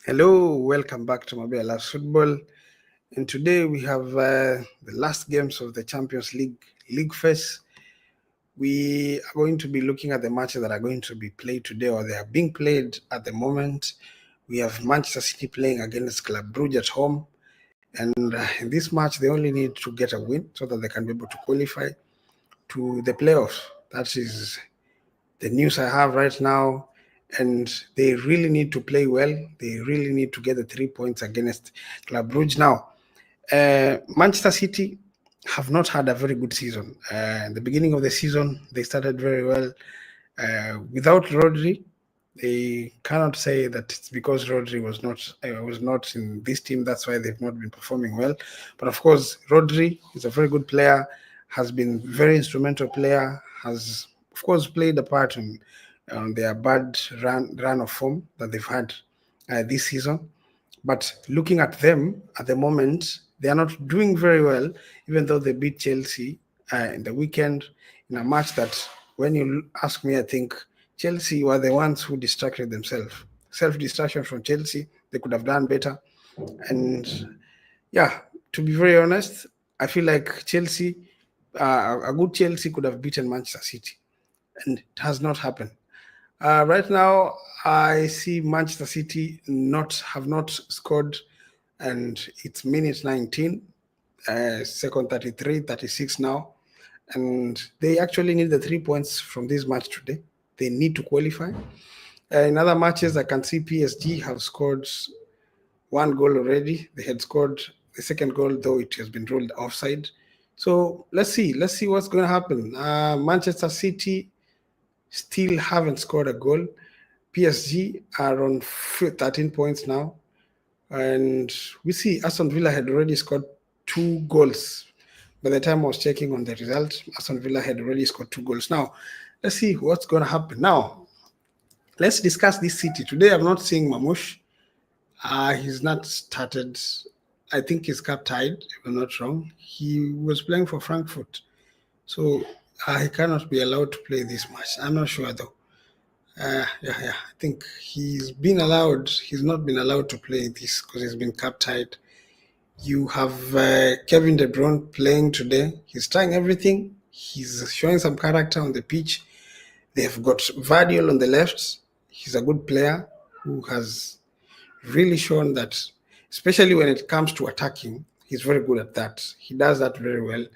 Hello, welcome back to Mobile Loves Football. And today we have the last games of the Champions League phase. We are going to be looking at the matches that are going to be played today, or they are being played at the moment. We have Manchester City playing against Club Brugge at home. And in this match, they only need to get a win so that they can be able to qualify to the playoffs. That is the news I have right now. And they really need to play well. They really need to get the 3 points against Club Brugge. Now, Manchester City have not had a very good season. In the beginning of the season, they started very well. Without Rodri, they cannot say that it's because Rodri was not in this team. That's why they've not been performing well. But of course, Rodri is a very good player. Has been very instrumental player. Has of course played a part in their bad run of form that they've had this season. But looking at them at the moment, they are not doing very well, even though they beat Chelsea in the weekend in a match that, when you ask me, I think Chelsea were the ones who distracted themselves. Self-distraction from Chelsea, they could have done better. And yeah, to be very honest, I feel like Chelsea, a good Chelsea could have beaten Manchester City, and it has not happened. Right now, I see Manchester City have not scored, and it's minute 19, second 33, 36 now, and they actually need the 3 points from this match today. They need to qualify. In other matches, I can see PSG have scored one goal already. They had scored the second goal, though it has been ruled offside. So let's see. Let's see what's going to happen. Manchester City still haven't scored a goal. PSG are on 13 points now. And we see Aston Villa had already scored 2 goals. By the time I was checking on the result, Aston Villa had already scored 2 goals. Now, let's see what's going to happen. Now, let's discuss this City. Today, I'm not seeing Mamouche. He's not started. I think he's cap tied, if I'm not wrong. He was playing for Frankfurt. So he cannot be allowed to play this match. I'm not sure, though. I think he's been allowed. He's not been allowed to play this because he's been cap tied. You have Kevin De Bruyne playing today. He's trying everything. He's showing some character on the pitch. They've got Vardiol on the left. He's a good player who has really shown that, especially when it comes to attacking, he's very good at that. He does that very well.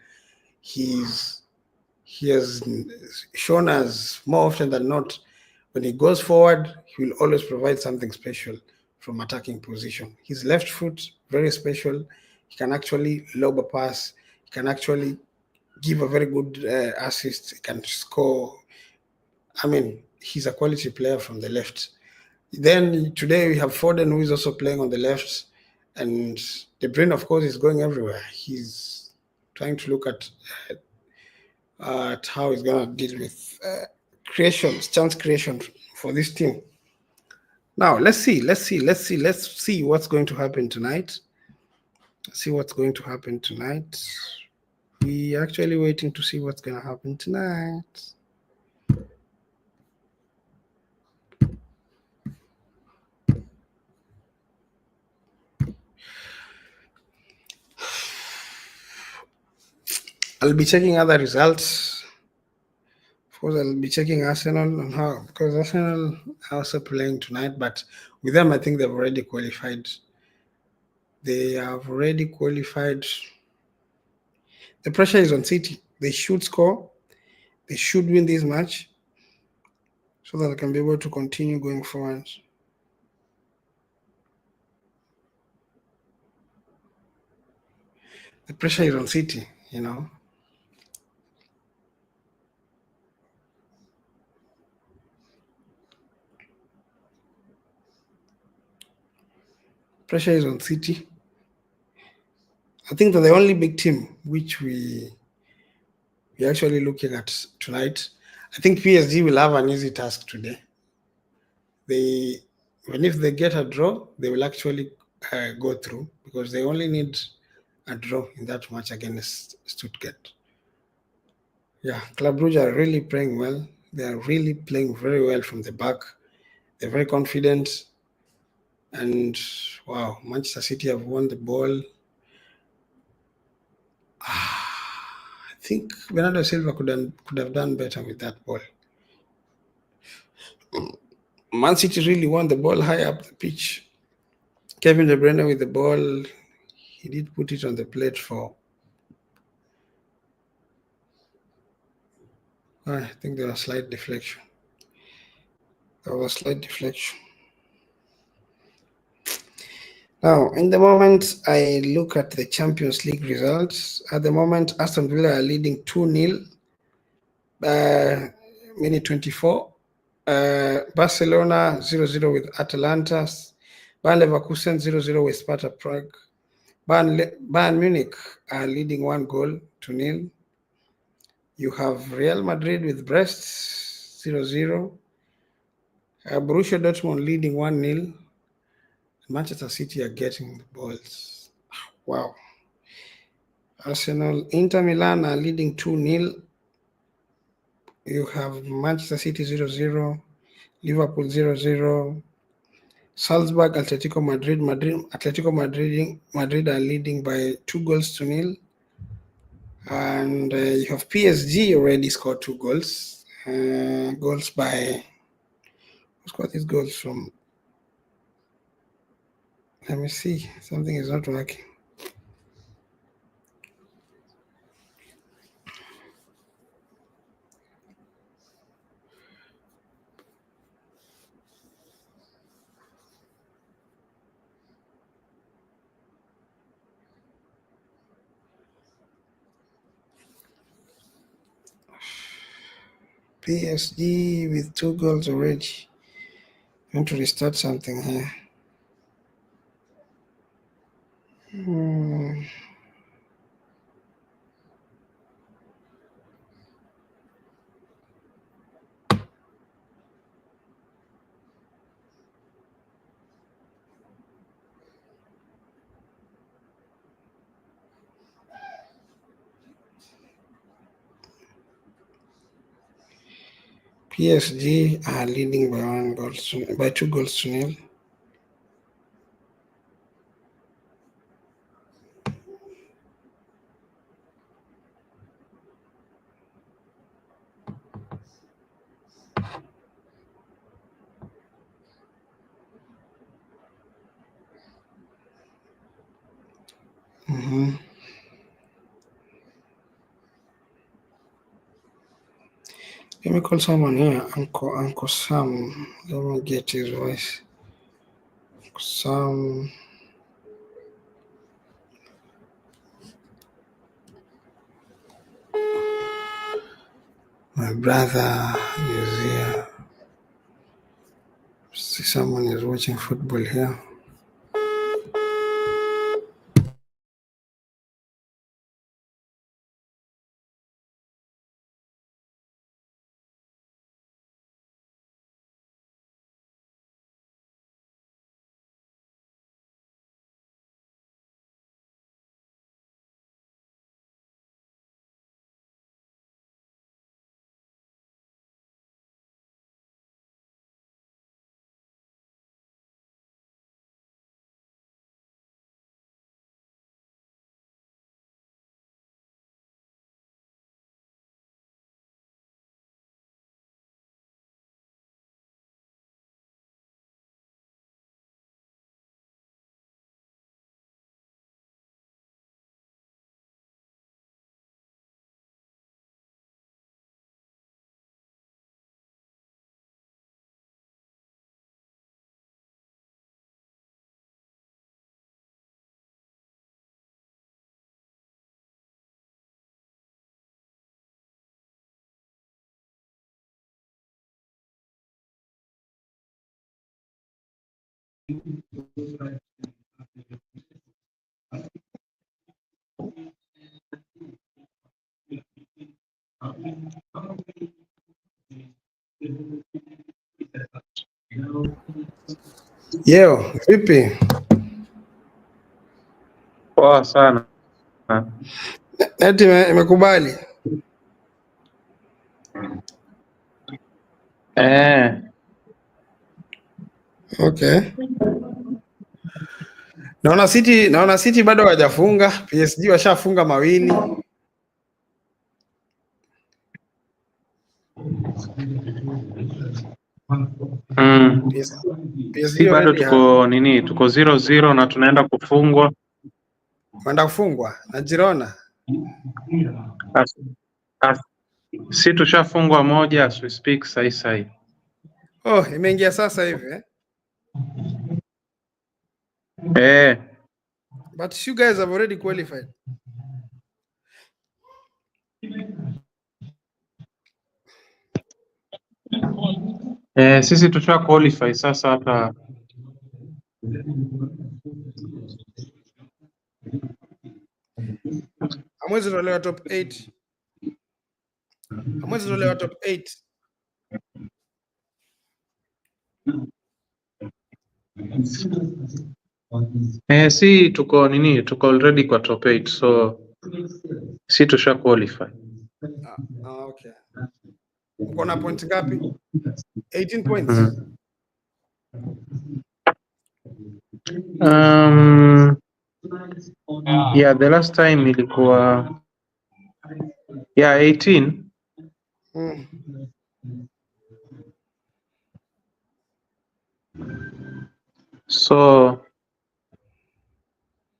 He has shown us more often than not, when he goes forward, he will always provide something special from attacking position. His left foot, very special. He can actually lob a pass. He can actually give a very good assist. He can score. I mean, he's a quality player from the left. Then today we have Foden, who is also playing on the left. And De Bruyne, of course, is going everywhere. He's trying to look at how he's going to deal with chance creation for this team. Now, let's see what's going to happen tonight. See what's going to happen tonight. We actually waiting to see what's going to happen tonight. I'll be checking other results. Of course, I'll be checking Arsenal on how, because Arsenal are also playing tonight, but with them, I think they've already qualified. They have already qualified. The pressure is on City. They should score. They should win this match so that they can be able to continue going forward. The pressure is on City, you know. Pressure is on City. I think they're the only big team which we're actually looking at tonight. I think PSG will have an easy task today. Even if they get a draw, they will actually go through, because they only need a draw in that match against Stuttgart. Yeah, Club Brugge are really playing well. They are really playing very well from the back. They're very confident. And wow, Manchester City have won the ball. I think Bernardo Silva could have done better with that ball. Man City really won the ball high up the pitch. Kevin De Bruyne with the ball, he did put it on the plate for. I think there was a slight deflection. Now, in the moment I look at the Champions League results, at the moment Aston Villa are leading 2-0. Minute 24. Barcelona 0-0 with Atalanta. Bayern Leverkusen 0-0 with Sparta Prague. Bayern Munich are leading 1-0. You have Real Madrid with Brest 0-0. Borussia Dortmund leading 1-0. Manchester City are getting the balls. Wow. Arsenal, Inter Milan are leading 2-0. You have Manchester City 0-0. Liverpool 0-0. Salzburg, Atletico Madrid are leading by 2-0. And you have PSG already scored 2 goals. Goals by, who's got these goals from? Let me see. Something is not working. PSG with 2 goals already. I want to restart something here. PSG are leading by 2-0. Let me call someone here, Uncle Sam. Let me get his voice. Sam. My brother is here. See, someone is watching football here. Yeo, vipi? Poa sana. Neti imekubali. Eh. Okay. Naona City bado hawajafunga. PSG washafunga mawili. Si bado tuko nini, tuko 0-0 na tunaenda kufungwa. Kwenda kufungwa na Girona. Si tushafungwa moja as we speak sai. Oh, imeingia sasa hivi But you guys have already qualified. Sisi tusha qualify sasa hata Hamwezi tolewa top 8. Hamwezi tolewa top 8. Si tuko nini, tuko already kwa top 8, so si tusha qualify. Okay. Uko na point ngapi? 18 points. Yeah, the last time ilikuwa 18. So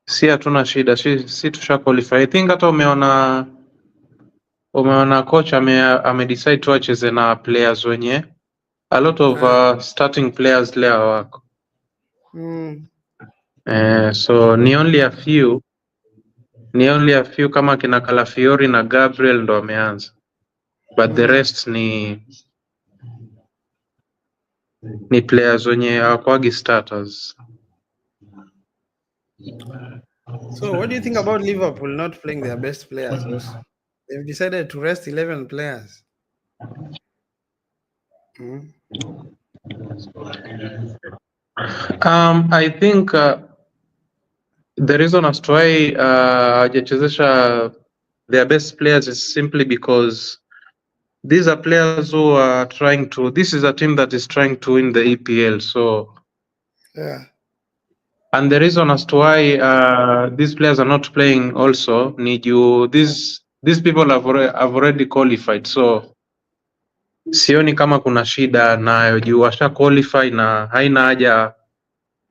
si hatuna shida, si tusha qualify. I think hata umeona coach ame decide tu acheze na players wenye a lot of starting players leo wako. So ni only a few kama kina Calafiori na Gabriel ndo wameanza, but the rest ni players wenye hawakwagi starters. So what do you think about Liverpool not playing their best players also? They've decided to rest 11 players. I think the reason as to why hajachezesha their best players is simply because these are players who are this is a team that is trying to win the EPL, so and the reason as to why these players are not playing also need you these people have already qualified, so sioni kama kuna shida nayo juu washa qualify na haina haja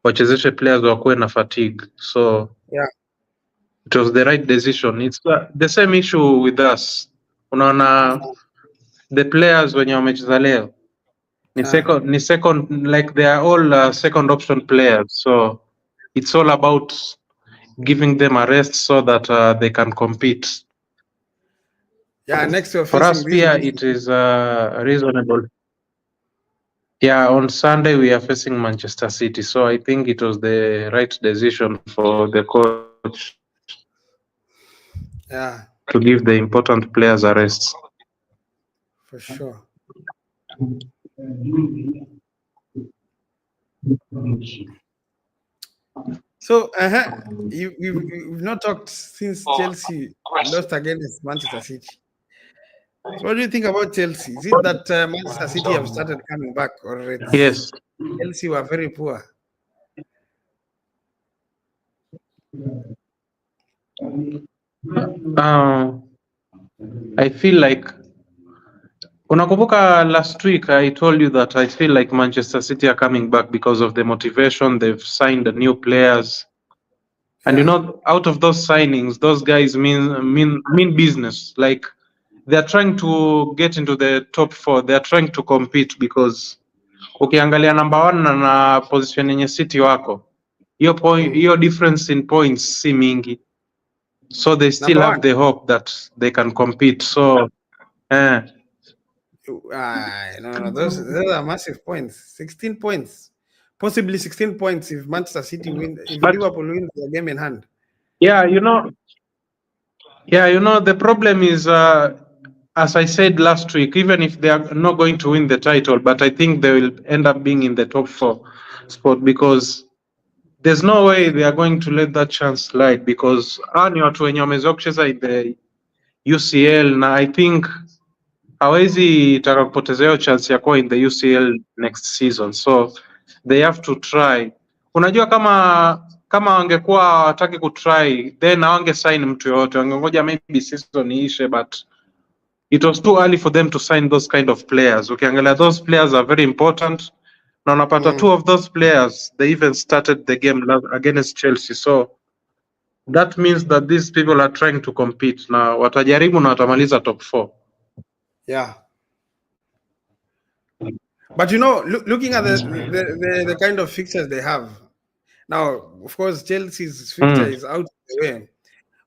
wachezeshe players wakuwe na fatigue, so it was the right decision. It's the same issue with us. Unaona the players wenye wamecheza leo ni second like they are all second option players, so it's all about giving them a rest so that they can compete. Next we're for us pia it is reasonable. On Sunday we are facing Manchester City, so I think it was the right decision for the coach to give the important players a rest. For sure. So we've not talked since Chelsea lost against Manchester City. So what do you think about Chelsea? Is it that Manchester City have started coming back, or yes, Chelsea were very poor? I feel like unakumbuka last week I told you that I feel like Manchester City are coming back because of the motivation. They've signed new players, and you know, out of those signings, those guys mean business. Like they're trying to get into the top 4. They're trying to compete because ukiangalia number 1 na position yenye City wako, hiyo difference in points si mingi, so they still Number have 1. the hope that they can compete. So no, those are massive points. 16 points, possibly 16 points if Manchester City win, if Liverpool wins their game in hand. You know, the problem is, as I said last week, even if they are not going to win the title, but I think they will end up being in the top 4 spot, because there's no way they are going to let that chance slide, because ni watu wenye wamezoea kucheza in the UCL, na I think hawezi taka kupoteza hiyo chance ya kuwa in the UCL next season, so they have to try. Unajua kama kama wangekuwa hawataki kutry then hawange sign mtu yoyote, wangengoja maybe season iishe, but it was too early for them to sign those kind of players. Ukiangalia those players are very important, na unapata two of those players they even started the game against Chelsea, so that means that these people are trying to compete na watajaribu na watamaliza top 4. Yeah. But you know, looking at the kind of fixtures they have now, of course, Chelsea's fixture is out of the way.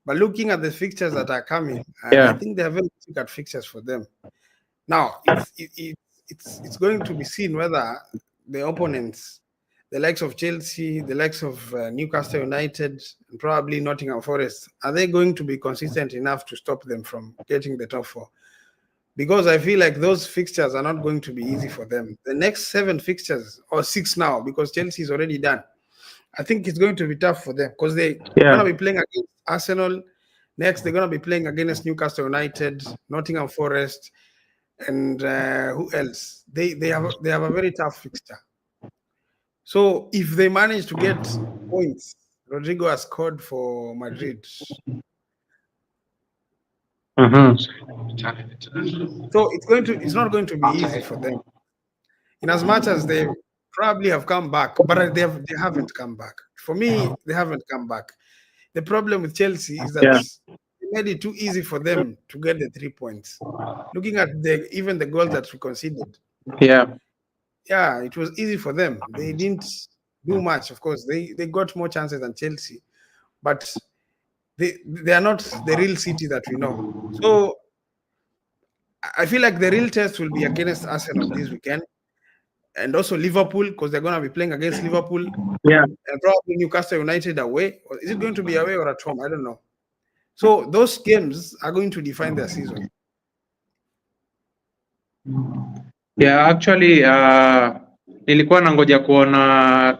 But looking at the fixtures that are coming, I think they are very difficult fixtures for them. Now, it's going to be seen whether the opponents, the likes of Chelsea, the likes of Newcastle United, and probably Nottingham Forest, are they going to be consistent enough to stop them from getting the top 4? Because I feel like those fixtures are not going to be easy for them. The next 7 fixtures, or 6 now, because Chelsea is already done, I think it's going to be tough for them because they're going to be playing against Arsenal. Next, they're going to be playing against Newcastle United, Nottingham Forest, and who else? They have a very tough fixture. So if they manage to get points, Rodrigo has scored for Madrid. So it's not going to be easy for them. In as much as they probably have come back, but they haven't come back. For me, they haven't come back. The problem with Chelsea is that they made it too easy for them to get the 3 points. Looking at even the goals that we conceded. Yeah, it was easy for them. They didn't do much. Of course, they got more chances than Chelsea, but they are not the real City that we know. So I feel like the real test will be against Arsenal this weekend, and also Liverpool, because they're going to be playing against Liverpool. And probably Newcastle United away. Or is it going to be away or at home? I don't know. So those games are going to define their season. Yeah, actually nilikuwa nangoja kuona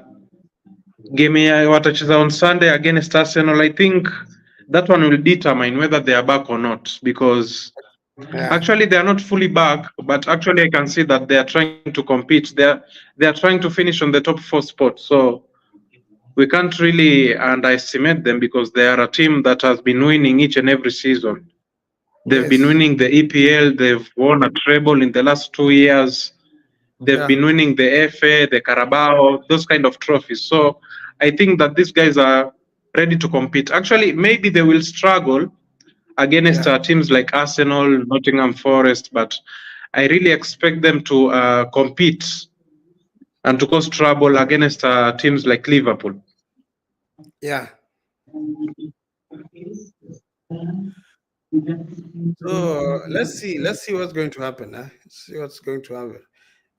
game ya watacheza on Sunday against Arsenal. I think that one will determine whether they are back or not, because actually they are not fully back, but actually I can see that they are trying to compete. They are trying to finish on the top 4 spot. So we can't really underestimate them, because they are a team that has been winning each and every season. They've been winning the EPL. They've won a treble in the last 2 years. They've been winning the FA, the Carabao, those kind of trophies. So I think that these guys are ready to compete. Actually, maybe they will struggle against teams like Arsenal, Nottingham Forest, but I really expect them to compete and to cause trouble against teams like Liverpool. Yeah. So let's see what's going to happen. Let's see what's going to happen.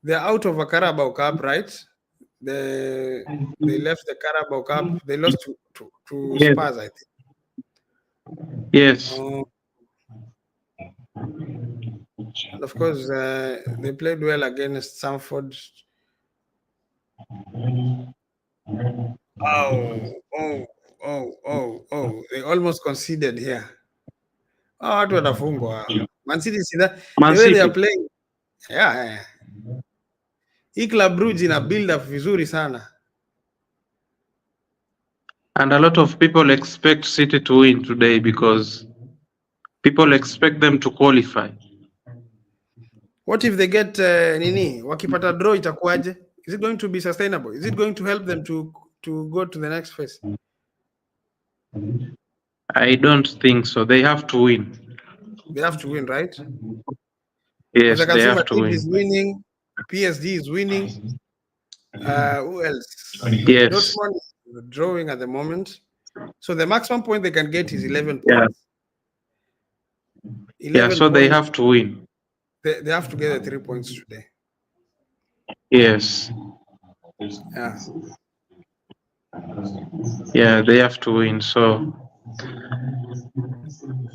They're out of a Carabao Cup, right? They left the Carabao Cup. They lost to Spurs, I think. Yes. And of course, they played well against Stamford. They almost conceded here. Watu watafungwa. Mancity, see that the way they are playing. Yeah. Hii Club Brugge ina build up vizuri sana. And a lot of people expect City to win today because people expect them to qualify. What if they get nini? Wakipata draw itakuwaje? Is it going to be sustainable? Is it going to help them to go to the next phase? I don't think so. They have to win. They have to win, right? Yes, they have to win. Is winning. PSG is winning. Who else? Yes. Dortmund is drawing at the moment. So the maximum point they can get is 11 points. 11 so points. They have to win. They have to get the 3 points today. Yes. Yeah, they have to win. So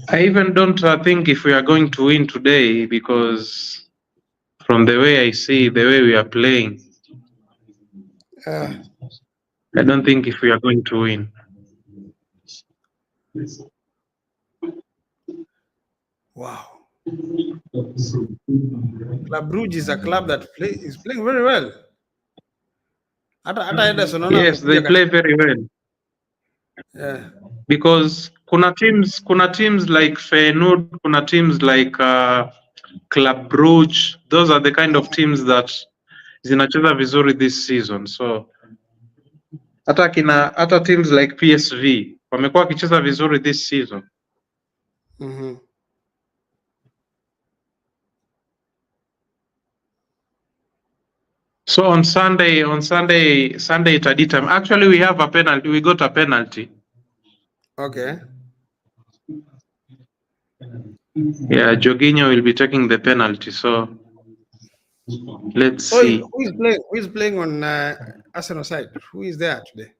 I even don't think if we are going to win today, because from the way I see, the way we are playing, I don't think if we are going to win. Wow. Club Brugge is a club that is playing very well. Yes, they play very well. Yeah. because kuna teams like Feyenoord, kuna teams like Club Brugge. Those are the kind of teams that zinacheza vizuri this season. So hata teams like PSV wamekuwa wakicheza vizuri this season. Mm-hmm. So on Sunday itadetermine. Actually, we have a penalty. We got a penalty. Okay. Yeah, Jorginho will be taking the penalty. So let's So see. who is playing? Who is playing on Arsenal side? Who is there today?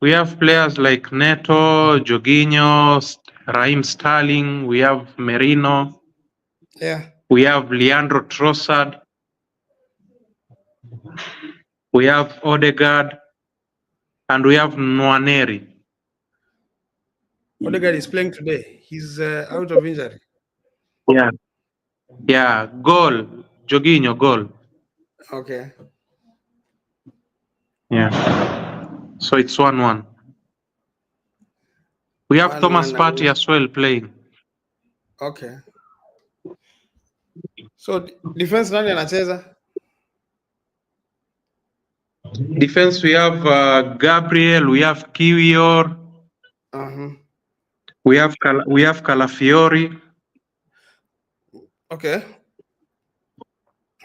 We have players like Neto, Jorginho, Raheem Sterling. We have Merino. Yeah. We have Leandro Trossard. We have Odegaard, and we have Nwaneri. Odegaard is playing today. He's out of injury. Yeah, goal. Jorginho, goal. Okay. Yeah. So it's 1-1. We have Thomas 1-1 Partey as well playing. Okay. So defense nani anacheza? Defense, we have Gabriel, we have Kiwior, Uh-huh. we have Calafiori. Okay.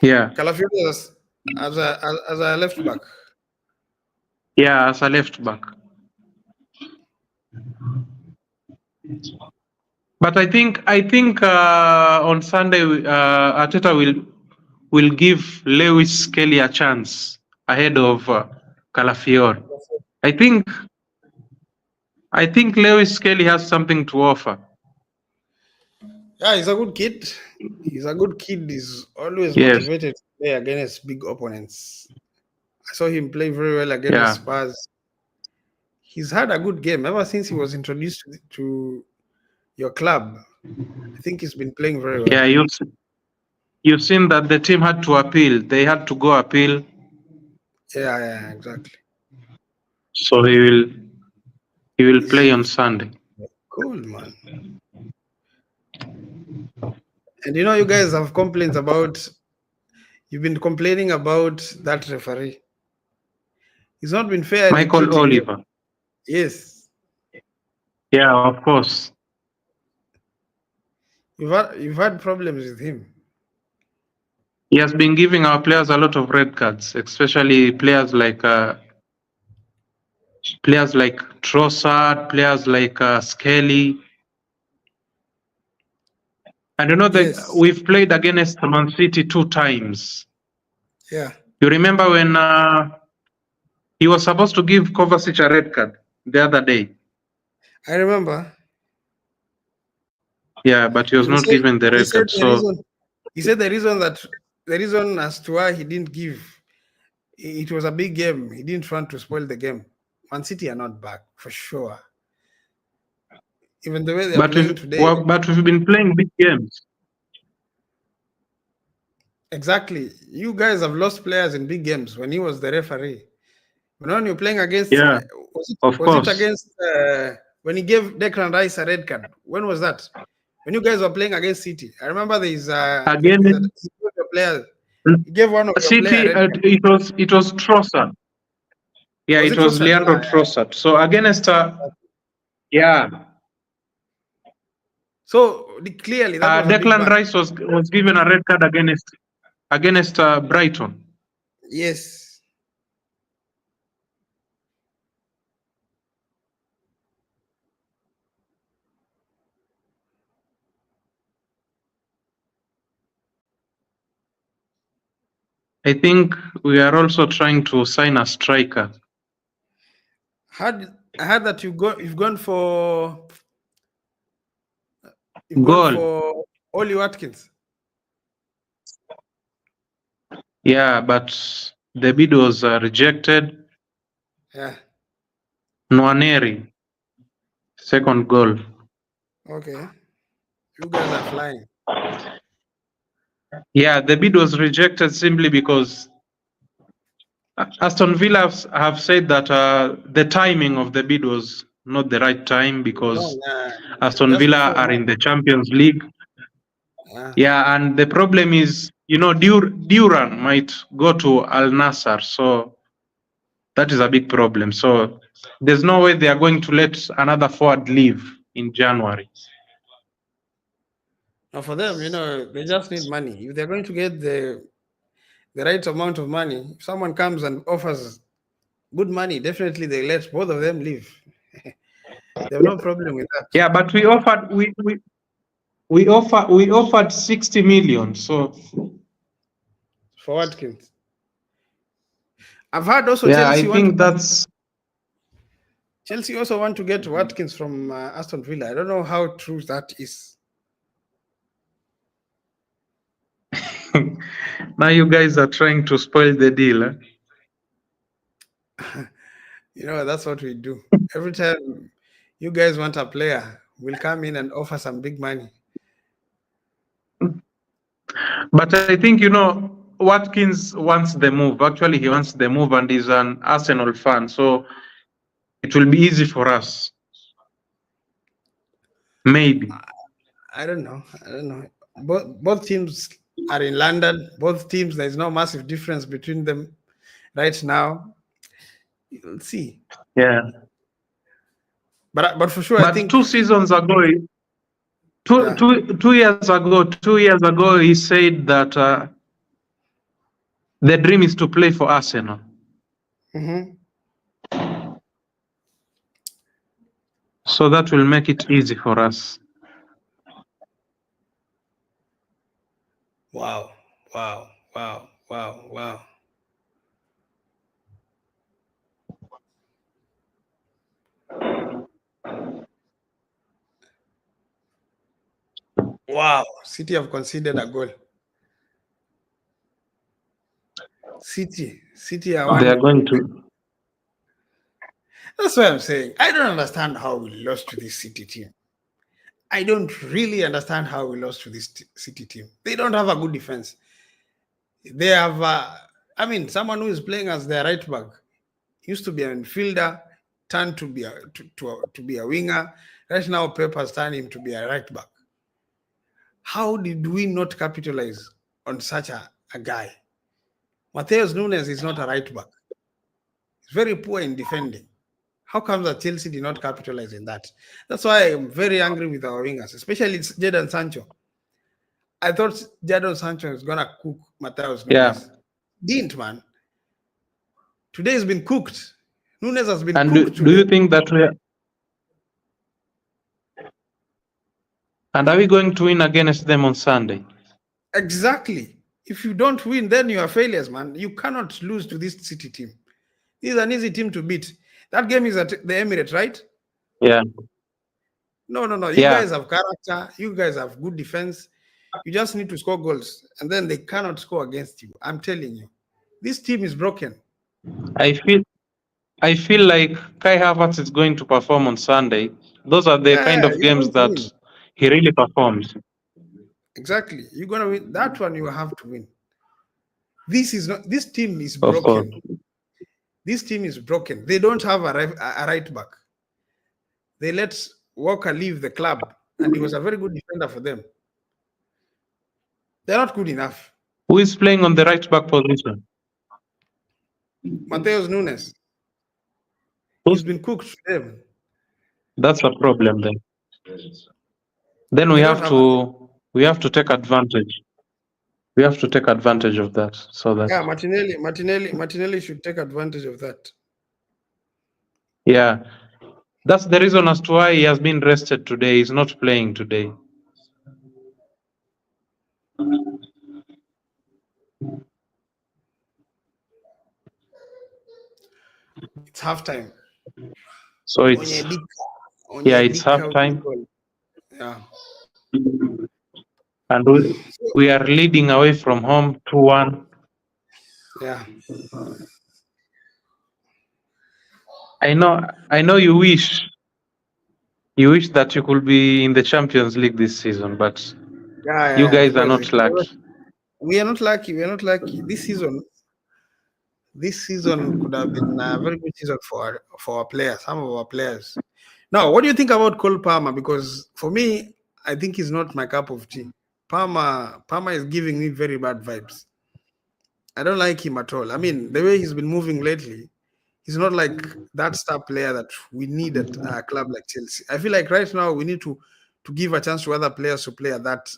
Yeah. Calafiori as a left back. Yeah, as a left back. But I think on Sunday Arteta will give Lewis Kelly a chance ahead of Calafiori. I think Lewis Kelly has something to offer. Yeah, he's a good kid. He's a good kid. He's always Yes. motivated to play against big opponents. I saw him play very well against Spurs. He's had a good game ever since he was introduced to your club. I think he's been playing very well. Yeah, you've seen that the team had to appeal. They had to go appeal. Yeah, exactly. So he will play on Sunday. Cool, man. And you guys have complaints about. You've been complaining about that referee. He's not been fair. Michael Oliver. Yes. Yeah, of course. You've had problems with him. He has been giving our players a lot of red cards, especially players like Trossard, players like Skelly. And that we've played against Mancity 2 times. Yeah. You remember when he was supposed to give Kovacic a red card the other day? I remember. Yeah, but he was not given the red card. He said the reason as to why he didn't give, it was a big game. He didn't want to spoil the game. Man City are not back for sure. Even the way they're playing today. But we've been playing big games. Exactly. You guys have lost players in big games when he was the referee. When you're playing against, was it against when he gave Declan Rice a red card? When was that? When you guys were playing against City? I remember there's player. He gave one of the City. It was Trossard. Yeah, it was Leandro Trossard. So against yeah. So clearly that was Declan Rice was given a red card against Brighton. Yes. I think we are also trying to sign a striker. I heard that you've gone for Oli Watkins. Yeah, but the bid was rejected. Yeah. Nwaneri, second goal. Okay. You guys are flying. Yeah, the bid was rejected simply because Aston Villa have said that the timing of the bid was not the right time because No, Aston just Villa before are in March. the Champions League. Yeah. Yeah, and the problem is, Duran might go to Al Nassr, so that is a big problem. So there's no way they are going to let another forward leave in January. Now for them, they just need money. If they're going to get the right amount of money, if someone comes and offers good money, definitely they let both of them leave. They have no problem with that. Yeah, but we offered 60 million. So For Watkins, I've heard also yeah, I think that's Chelsea also want to get Watkins from Aston Villa. I don't know how true that is. now you guys are trying to spoil the deal. Eh? That's what we do. Every time you guys want a player, we'll come in and offer some big money. But I think Watkins wants the move. Actually, he wants the move, and he's an Arsenal fan, so it will be easy for us. Maybe. I don't know. Both teams are in London. Both teams, there's no massive difference between them right now. You'll see. Yeah. But for sure, I But think 2 seasons ago, yeah. 2 years ago, he said that the dream is to play for Arsenal. Mm-hmm. So that will make it easy for us. Wow. Wow. Wow. City have conceded a goal. City are They are one. going to. That's what I'm saying. I don't understand how we lost to this City team. I don't really understand how we lost to this City team. They don't have a good defense. They have, someone who is playing as their right back used to be an midfielder, turned to be to be a winger. Right now, Pep has turned him to be a right back. How did we not capitalize on such a guy? Mateus Nunes is not a right back. He's very poor in defending. How come that Chelsea did not capitalize in that? That's why I'm very angry with our wingers, especially Jadon Sancho. I thought Jadon Sancho was gonna cook Mateus Nunes. Yeah. Didn't, man. Today has been cooked. Nunes has been And cooked do today. you think that we are? And are we going to win against them on Sunday? Exactly. If you don't win, then you are failures, man. You cannot lose to this City team. This is an easy team to beat. That game is at the Emirates, right? Yeah. No. You Yeah. guys have character. You guys have good defense. You just need to score goals, and then they cannot score against you. I'm telling you, this team is broken. I feel like Kai Havertz is going to perform on Sunday. Those are the kind Yeah, of you're games going to that win. he really performs. Exactly. You're gonna win. That one you have to win. This team is Of course. broken. This team is broken. They don't have a right back. They let Walker leave the club, and he was a very good defender for them. They're not good enough. Who is playing on the right back position? Mateus Nunes. He's been cooked for them. That's a problem then. Then They don't have we have to take advantage. We have to take advantage of that so that Martinelli should take advantage of that. yeah. That's the reason as to why he has been rested today. He's not playing today. It's halftime. So it's halftime. Yeah. And we are leading away from home 2-1. Yeah. I know you wish that you could be in the Champions League this season, but you Of guys are course. not lucky. We are not lucky. This season, this season could have been a very good season for our players, some of our players. Now, what do you think about Cole Palmer? Because for me, I think he's not my cup of tea. Palmer is giving me very bad vibes. I don't like him at all. I mean, the way he's been moving lately, he's not like that star player that we need at a club like Chelsea. I feel like right now we need to give a chance to other players to play at that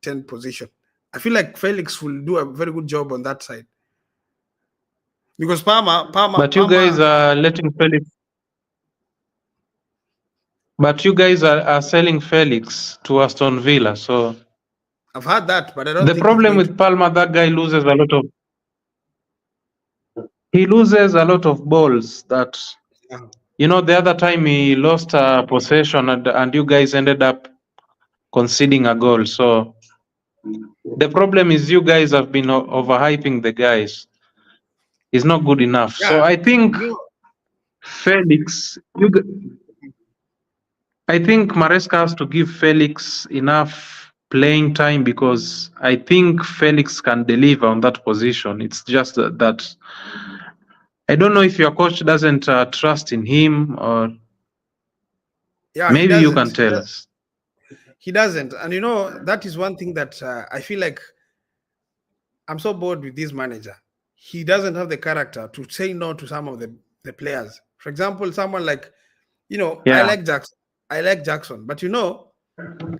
10 position. I feel like Felix will do a very good job on that side because But you guys are letting Felix. But you guys are selling Felix to Aston Villa. So I've heard that, but I don't the think he's problem going to. with Palmer, that guy loses a lot of. He loses a lot of balls. That Yeah, the other time he lost a possession and you guys ended up conceding a goal. So the problem is you guys have been overhyping the guys. He's not good enough. So yeah. I think You know, Felix, I think Maresca has to give Felix enough playing time because I think Felix can deliver on that position. It's just that I don't know if your coach doesn't trust in him, or yeah, he maybe you can doesn't. tell us. He doesn't, and that is one thing that I feel like I'm so bored with this manager. He doesn't have the character to say no to some of the players. For example, someone like I Yeah, like Jackson. I like Jackson, but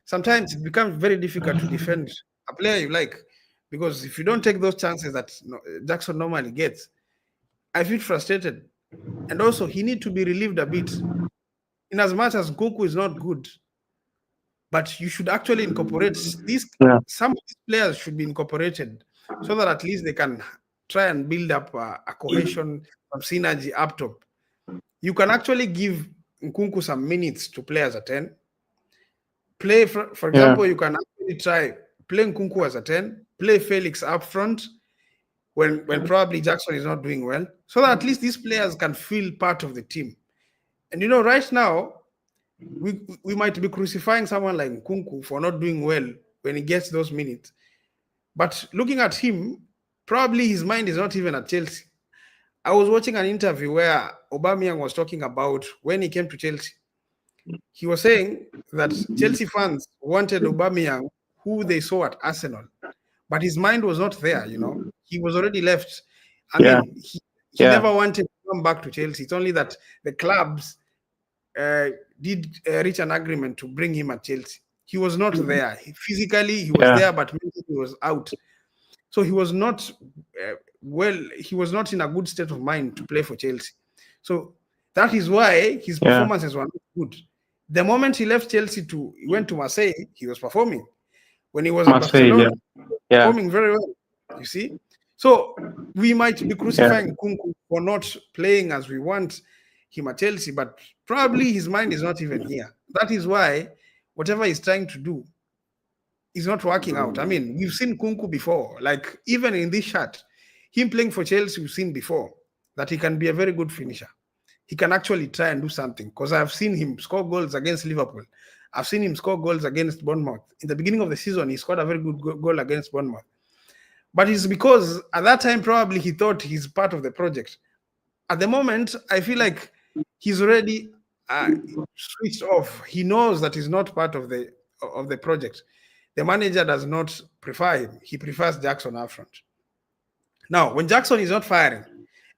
sometimes it becomes very difficult to defend a player you like because if you don't take those chances that Jackson normally gets, I feel frustrated. And also, he need to be relieved a bit. In as much as Goku is not good, but you should actually incorporate these. yeah, Some of these players should be incorporated so that at least they can try and build up a cohesion of synergy up top. You can actually give Nkunku some minutes to play as a 10. Play, for yeah, example, you can actually try play Nkunku as a 10, play Felix up front when probably Jackson is not doing well, so that at least these players can feel part of the team. And right now, we might be crucifying someone like Nkunku for not doing well when he gets those minutes. But looking at him, probably his mind is not even at Chelsea. I was watching an interview where Aubameyang was talking about when he came to Chelsea. He was saying that Chelsea fans wanted Aubameyang, who they saw at Arsenal, but his mind was not there. He was already left. I yeah, mean, he yeah, never wanted to come back to Chelsea. It's only that the clubs uh, did reach an agreement to bring him at Chelsea. He was not there. Physically, he was yeah, there, but mentally he was out. So he was not he was not in a good state of mind to play for Chelsea. So that is why his yeah. performances were not good. The moment he left Chelsea he went to Marseille, he was performing. When he was at Marseille, Barcelona, yeah, yeah, performing very well. You see? So we might be yeah, crucifying Kunku for not playing as we want him at Chelsea, but probably his mind is not even here. That is why whatever he's trying to do is not working out. I mean, we've seen Kunku before, like even in this shirt, him playing for Chelsea, we've seen before that he can be a very good finisher. He can actually try and do something because I've seen him score goals against Liverpool. I've seen him score goals against Bournemouth. In the beginning of the season, he scored a very good goal against Bournemouth. But it's because at that time, probably he thought he's part of the project. At the moment, I feel like he's already switched off. He knows that he's not part of the project. The manager does not prefer him. He prefers Jackson up front. Now, when Jackson is not firing,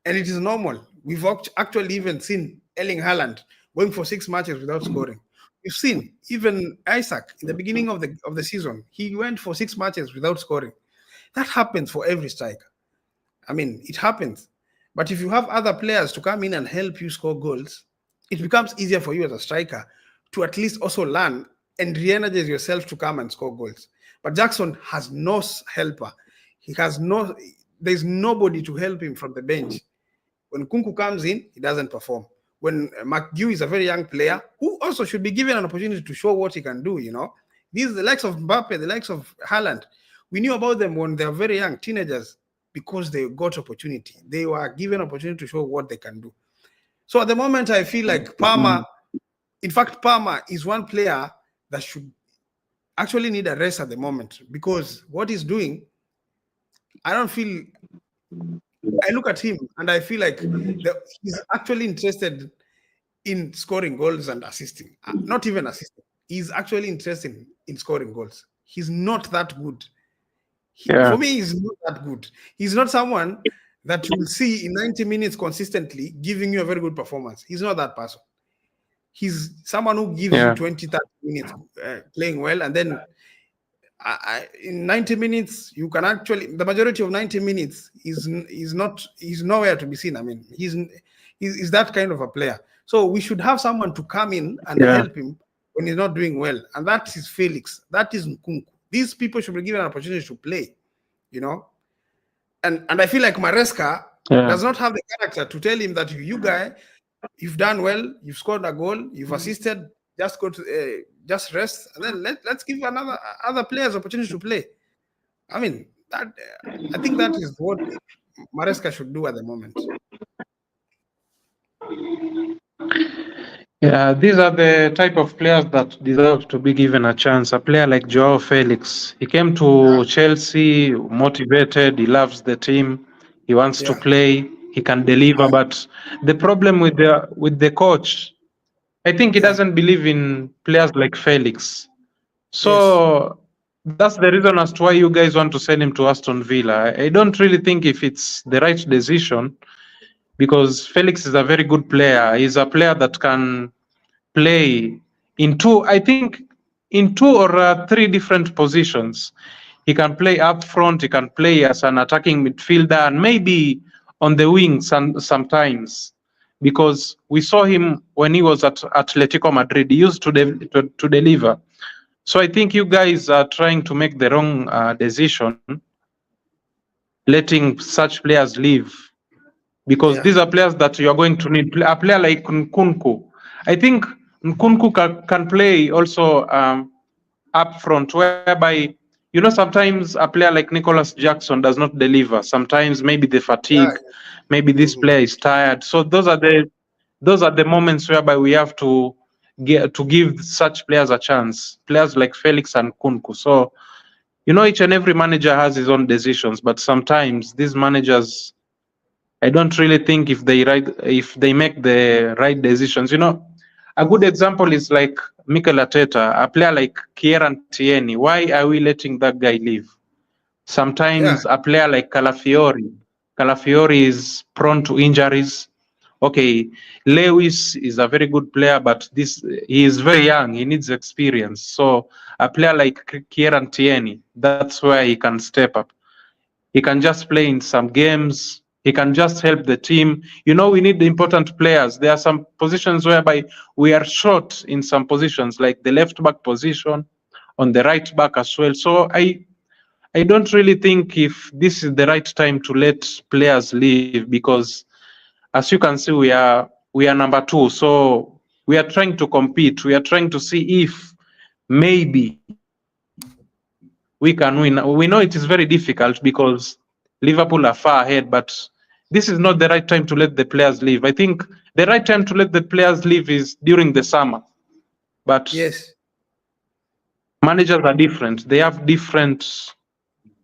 and it is normal, we've actually even seen Erling Haaland going for 6 matches without scoring. We've seen even Isaac in the beginning of the season, he went for 6 matches without scoring. That happens for every striker. I mean, it happens. But if you have other players to come in and help you score goals, it becomes easier for you as a striker to at least also learn and re-energize yourself to come and score goals. But Jackson has no helper. There's nobody to help him from the bench. When Kunku comes in, he doesn't perform. When McGew is a very young player who also should be given an opportunity to show what he can do, These the likes of Mbappe, the likes of Haaland. We knew about them when they were very young, teenagers, because they got opportunity. They were given opportunity to show what they can do. So at the moment, I feel like Palmer, in fact, Palmer is one player that should actually need a rest at the moment because what he's doing, I don't feel I look at him and I feel like he's actually interested in scoring goals and assisting. Not even assisting. He's actually interested in scoring goals. He's not that good. For Yeah, me, he's not that good. He's not someone that you will see in 90 minutes consistently giving you a very good performance. He's not that person. He's someone who gives you yeah, 20, 30 minutes playing well, and then in 90 minutes you can actually, the majority of 90 minutes he's nowhere to be seen. I mean, he's that kind of a player. So we should have someone to come in and yeah, help him when he's not doing well, and that is Felix, that is Nkunku. These people should be given an opportunity to play, you know. And I feel like Maresca yeah. does not have the character to tell him that you guy, you've done well, you've scored a goal, you've assisted, just go to just rest, and then let's give other players opportunity to play. I mean, that I think that is what Maresca should do at the moment. Yeah, these are the type of players that deserve to be given a chance. A player like Joao Felix, he came to Chelsea motivated. He loves the team. He wants to Yeah, play. He can deliver. But the problem with the coach, I think he yeah, doesn't believe in players like Felix. yes, So that's the reason as to why you guys want to send him to Aston Villa. I don't really think if it's the right decision, because Felix is a very good player. He's a player that can play in two or three different positions. He can play up front, he can play as an attacking midfielder, and maybe on the wings sometimes, because we saw him when he was at Atletico Madrid. He used to deliver. So I think you guys are trying to make the wrong decision, letting such players leave, because yeah, these are players that you are going to need. A player like Nkunku, I think Nkunku can play also up front, whereby, sometimes a player like Nicholas Jackson does not deliver. Sometimes maybe the yeah. fatigue, maybe this Mhm. player is tired. So those are the moments whereby we have to give such players a chance. Players like Felix and Nkunku. So each and every manager has his own decisions, but sometimes these managers, I don't really think if they make the right decisions. A good example is like Mikel Arteta, a player like Kieran Tierney. Why are we letting that guy leave? Yeah, Sometimes a player like Calafiori is prone to injuries. Okay, Lewis is a very good player, but he is very young. He needs experience. So a player like Kieran Tierney, that's where he can step up. He can just play in some games. He can just help the team. We need the important players. There are some positions whereby we are short in some positions, like the left back position, on the right back as well. So I don't really think if this is the right time to let players leave, because as you can see, we are number 2. So we are trying to compete. We are trying to see if maybe we can win. We know it is very difficult because Liverpool are far ahead, but this is not the right time to let the players leave. I think the right time to let the players leave is during the summer. But yes. managers are different. They have different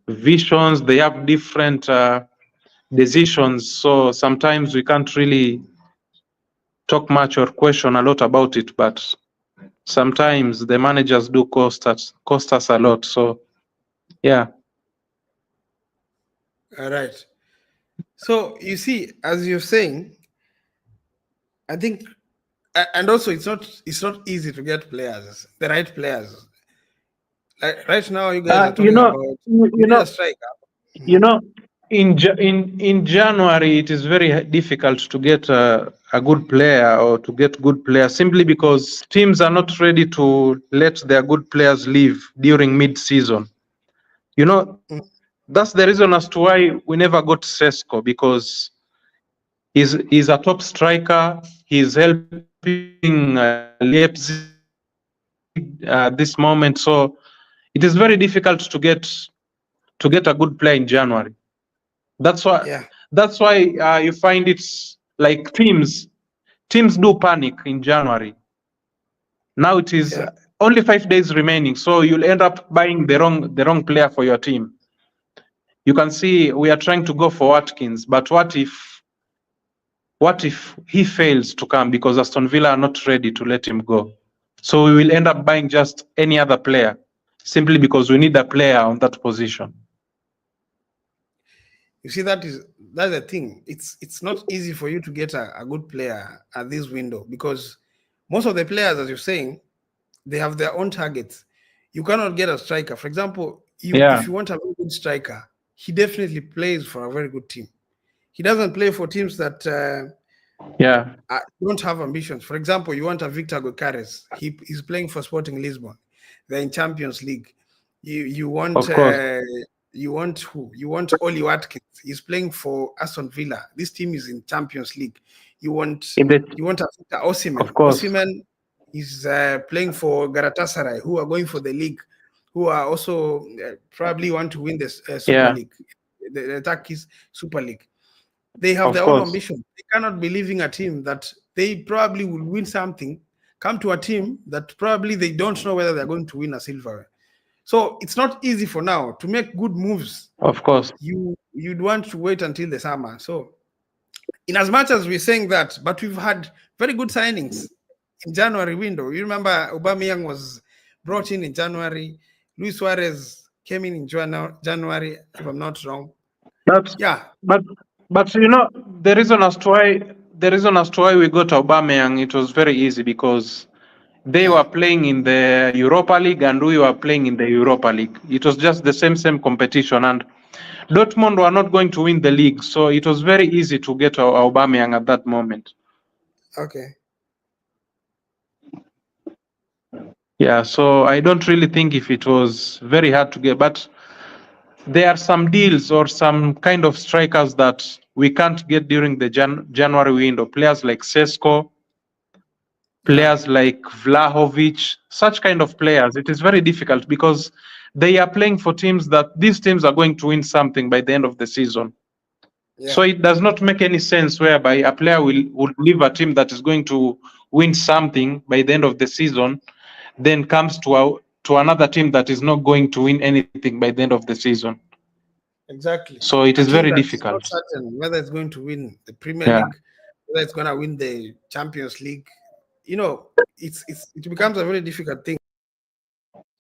visions. They have different decisions. So sometimes we can't really talk much or question a lot about it. But sometimes the managers do cost us a lot. So yeah. All right. So you see, as you're saying, I think, and also it's not easy to get players, the right players. Like right now, you guys Uh, are you talking know, about you you you need a know, striker. you Mhm. know, in January it is very difficult to get a good player or to get good players, simply because teams are not ready to let their good players leave during mid-season. That's the reason as to why we never got Sesko, because he's a top striker. He's helping Leipzig this moment. So it is very difficult to get a good player in January. Yeah, That's why you find it's like teams do panic in January. Now it is yeah, only 5 days remaining, so you'll end up buying the wrong player for your team. You can see we are trying to go for Watkins, but what if he fails to come because Aston Villa are not ready to let him go? So we will end up buying just any other player simply because we need a player on that position. You see, that's the thing. It's not easy for you to get a good player at this window because most of the players, as you're saying, they have their own targets. You cannot get a striker. For example, if you want a very good striker, he definitely plays for a very good team. He doesn't play for teams that don't have ambitions. For example, you want a Victor Gokares. He's playing for Sporting Lisbon. They're in Champions League. You want you want who? You want Oli Watkins. He's playing for Aston Villa. This team is in Champions League. You want a Victor Osimhen. Osimhen is playing for Galatasaray, who are going for the league, who are also probably want to win the Super League, the Turkish Super League. They have their own ambition. They cannot be leaving a team that they probably will win something, come to a team that probably they don't know whether they're going to win a silverware. So it's not easy for now to make good moves. Of course. You'd want to wait until the summer. So in as much as we're saying that, but we've had very good signings in January window. You remember Aubameyang was brought in January. Luis Suarez came in January, if I'm not wrong. But you know, the reason as to why we got Aubameyang, it was very easy because they were playing in the Europa League and we were playing in the Europa League. It was just the same competition, and Dortmund were not going to win the league, so it was very easy to get Aubameyang at that moment. Okay. Yeah, so I don't really think if it was very hard to get, but there are some deals or some kind of strikers that we can't get during the January window. Players like Sesko, players like Vlahovic, such kind of players. It is very difficult because they are playing for teams that these teams are going to win something by the end of the season. So it does not make any sense whereby a player will leave a team that is going to win something by the end of the season, then comes to another team that is not going to win anything by the end of the season. Exactly. So it is very difficult. It's not certain whether it's going to win the Premier League, whether it's going to win the Champions League. You know, it becomes a very difficult thing.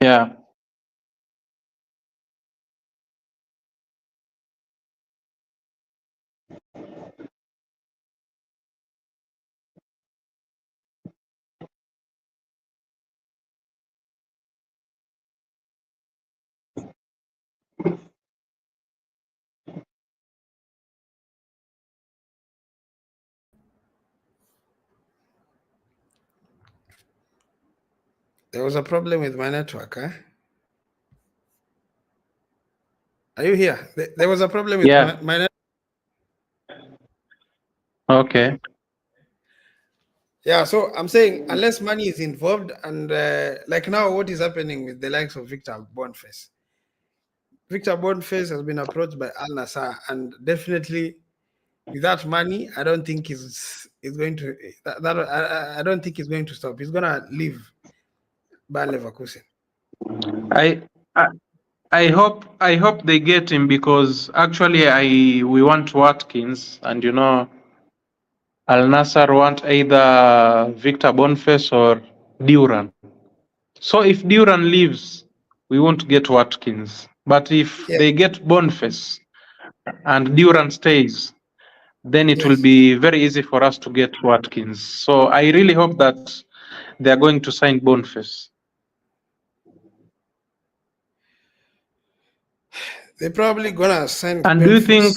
Yeah. There was a problem with my network, huh? Are you here? There was a problem with my network. Okay. Yeah, so I'm saying unless money is involved, and like now, what is happening with the likes of Victor Boniface? Victor Boniface has been approached by Al Nassr, and definitely without money, I don't think he's going to. I don't think he's going to stop. He's gonna leave Bayer Leverkusen. I hope they get him because actually we want Watkins, and you know, Al Nassr want either Victor Boniface or Duran. So if Duran leaves, we won't get Watkins. But if they get Boniface and Duran stays, then it will be very easy for us to get Watkins. So I really hope that they are going to sign Boniface. They're probably gonna sign. And do you think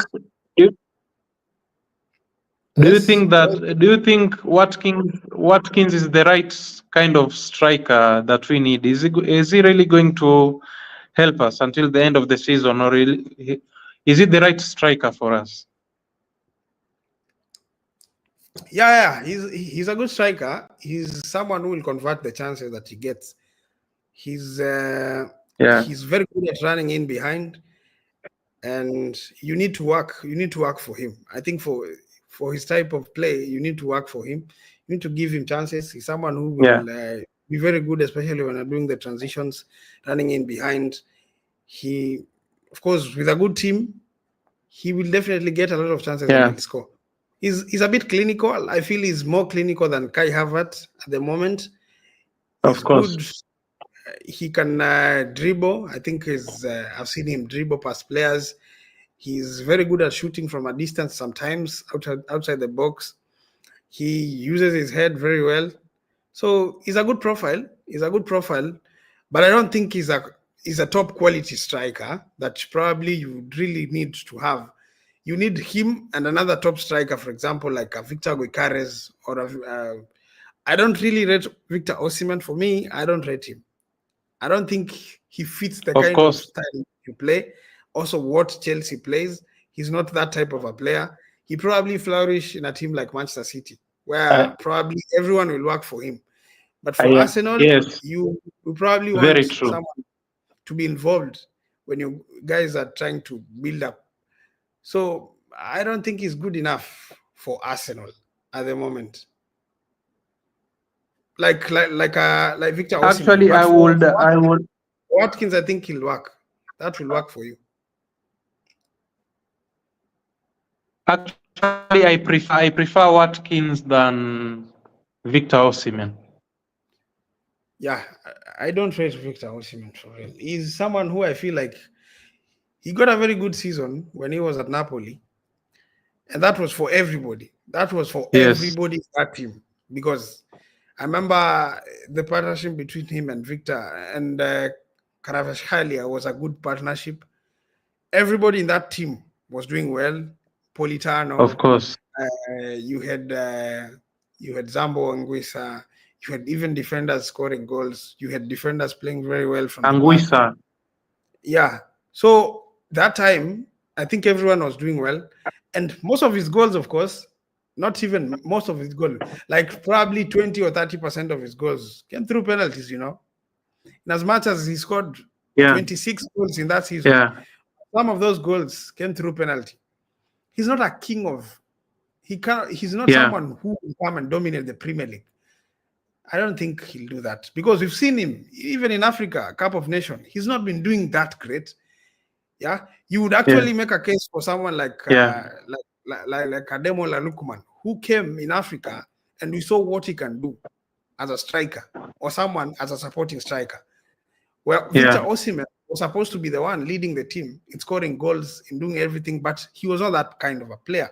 Watkins is the right kind of striker that we need? Is he really going to help us until the end of the season, or is it the right striker for us? Yeah, he's a good striker. He's someone who will convert the chances that he gets. He's very good at running in behind, and you need to work. You need to work for him. I think for his type of play, you need to work for him. You need to give him chances. He's someone who will be very good, especially when you're doing the transitions, running in behind. He of course, with a good team, he will definitely get a lot of chances and Yeah, he'll score. He's a bit clinical. I feel he's more clinical than Kai Havertz at the moment. He's of course. good. He can dribble. I think I've seen him dribble past players. He's very good at shooting from a distance sometimes outside the box. He uses his head very well. So he's a good profile. He's a good profile, but I don't think he's a top quality striker that probably you would really need to have. You need him and another top striker, for example, like a Victor Guicares or I don't really rate Victor Osimhen. For me, I don't rate him. I don't think he fits the Of kind of course. style you play. Also, what Chelsea plays, he's not that type of a player. He probably flourish in a team like Manchester City, I, where probably everyone will work for him. But for I Arsenal, yes, you probably want very true. someone to be involved when you guys are trying to build up. So I don't think he's good enough for Arsenal at the moment. Like Victor Osimhen. Actually, But I for would, I would Watkins, I think he'll work. That will work for you. actually I prefer Watkins than Victor Osimhen. Yeah, I don't rate Victor Osimhen for real. He's someone who I feel like he got a very good season when he was at Napoli, and that was for everybody. That was for Yes, everybody in that team because I remember the partnership between him and Victor and Kvaratskhelia was a good partnership. Everybody in that team was doing well. of Politano, course. you had Zambo Anguissa, you had even defenders scoring goals. You had defenders playing very well from the back. Anguissa. Yeah. So that time, I think everyone was doing well. And most of his goals, of course, not even most of his goals, like probably 20 or 30% of his goals came through penalties, In as much as he scored Yeah, 26 goals in that season, yeah, some of those goals came through penalty. He's not a king of he's not yeah, someone who will come and dominate the Premier League. I don't think he'll do that because we've seen him even in Africa, Cup of Nations. He's not been doing that great. Yeah, you would yeah, actually make a case for someone yeah, like Ademola Lukman, who came in Africa and we saw what he can do as a striker or someone as a supporting striker. Well, Victor yeah. Osimhen was supposed to be the one leading the team in scoring goals, in doing everything, but he was not that kind of a player.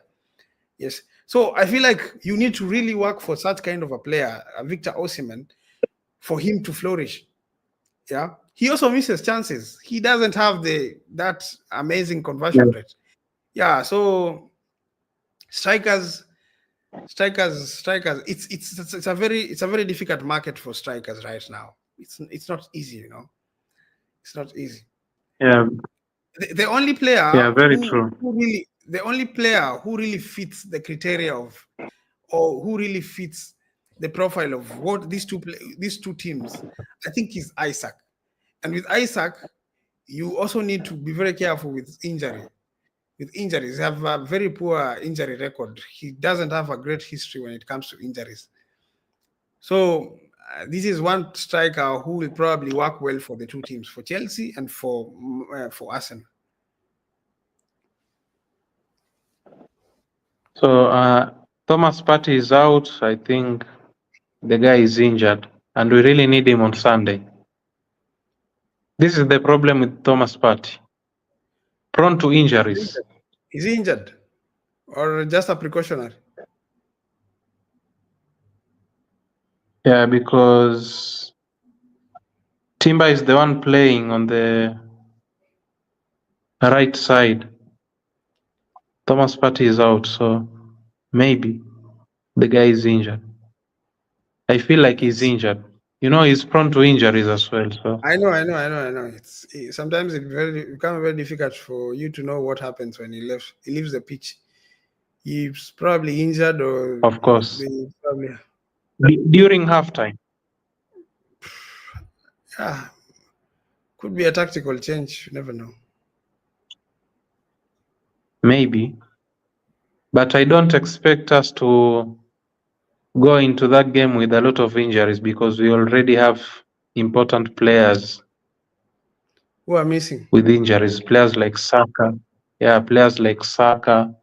Yes. So I feel like you need to really work for such kind of a player, Victor Osimhen, for him to flourish. Yeah. He also misses chances. He doesn't have that amazing conversion Yeah. rate. Yeah. So strikers, strikers. It's a very difficult market for strikers right now. It's not easy. It's not easy. Yeah, The only player yeah, very who true. who really the only player who really fits the criteria of or who really fits the profile of what these two teams, I think is Isaac. And with Isaac, you also need to be very careful with injury. With injuries, he have a very poor injury record. He doesn't have a great history when it comes to injuries. So this is one striker who will probably work well for the two teams, for Chelsea and for Arsenal. So Thomas Partey is out. I think the guy is injured, and we really need him on Sunday. This is the problem with Thomas Partey. Prone to injuries. Is he injured or just a precautionary? Yeah, because Timber is the one playing on the right side. Thomas Partey is out, so maybe the guy is injured. I feel like he's injured. He's prone to injuries as well. So I know. Sometimes it becomes very difficult for you to know what happens when he leaves the pitch. He's probably injured, or of course, they probably during halftime, yeah, could be a tactical change. You never know. maybe, but I don't expect us to go into that game with a lot of injuries because we already have important players. Who are missing? with injuries. Players like Saka, yeah, players like Saka.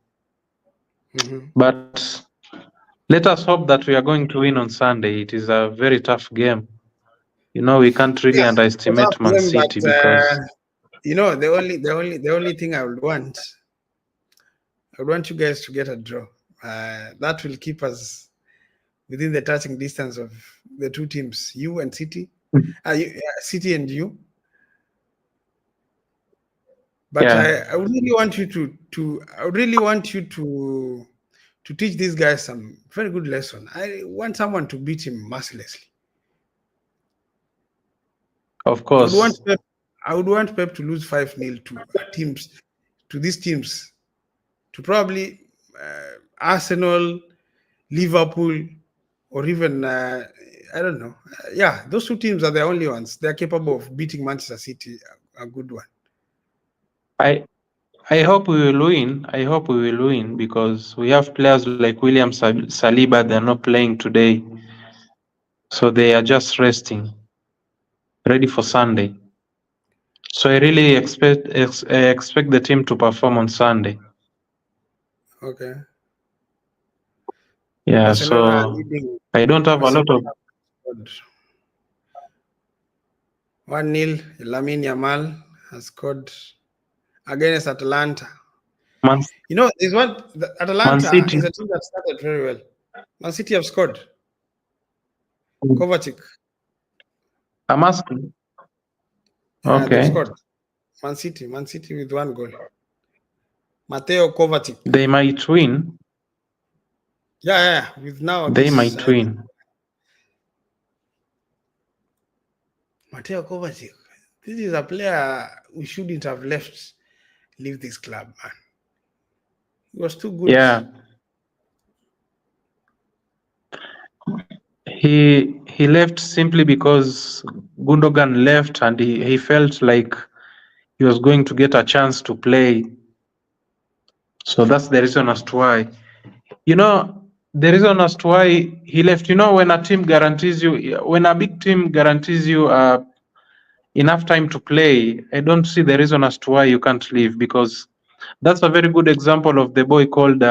Mm-hmm. But let us hope that we are going to win on Sunday. It is a very tough game. We can't really Yeah, it's a tough underestimate Man game, City but because the only thing I would want you guys to get a draw. That will keep us within the touching distance of the two teams, you and City, City and you. But yeah, I would really want you I would really want you to teach these guys some very good lesson. I want someone to beat him mercilessly. of I would want course. Pep, I would want Pep to lose 5-0 to these teams, to probably Arsenal, Liverpool, or even I don't know. Yeah, those two teams are the only ones they're capable of beating Manchester City. A good one. I I hope we will win. I hope we will win because we have players like William Saliba. They're not playing today, so they are just resting, ready for Sunday. So I really expect the team to perform on Sunday. Okay. Yeah, Barcelona are so leading. I don't have a lot of Barcelona scored 1-0. Lamine Yamal has scored against Atalanta. Man, Man Atalanta City. is a team that started very well. Man City have scored. Kovacic, I'm asking. they've Okay, scored. Man City with one goal. Mateo Kovacic. they might win. Yeah. With now They this might win. Mateo Kovacic. This is a player we shouldn't have leave this club, man. He was too good. Yeah, he left simply because Gundogan left, and he felt like he was going to get a chance to play. So that's the reason as to why. The reason as to why he left. When a big team guarantees you enough time to play, I don't see the reason as to why you can't leave, because that's a very good example of the boy called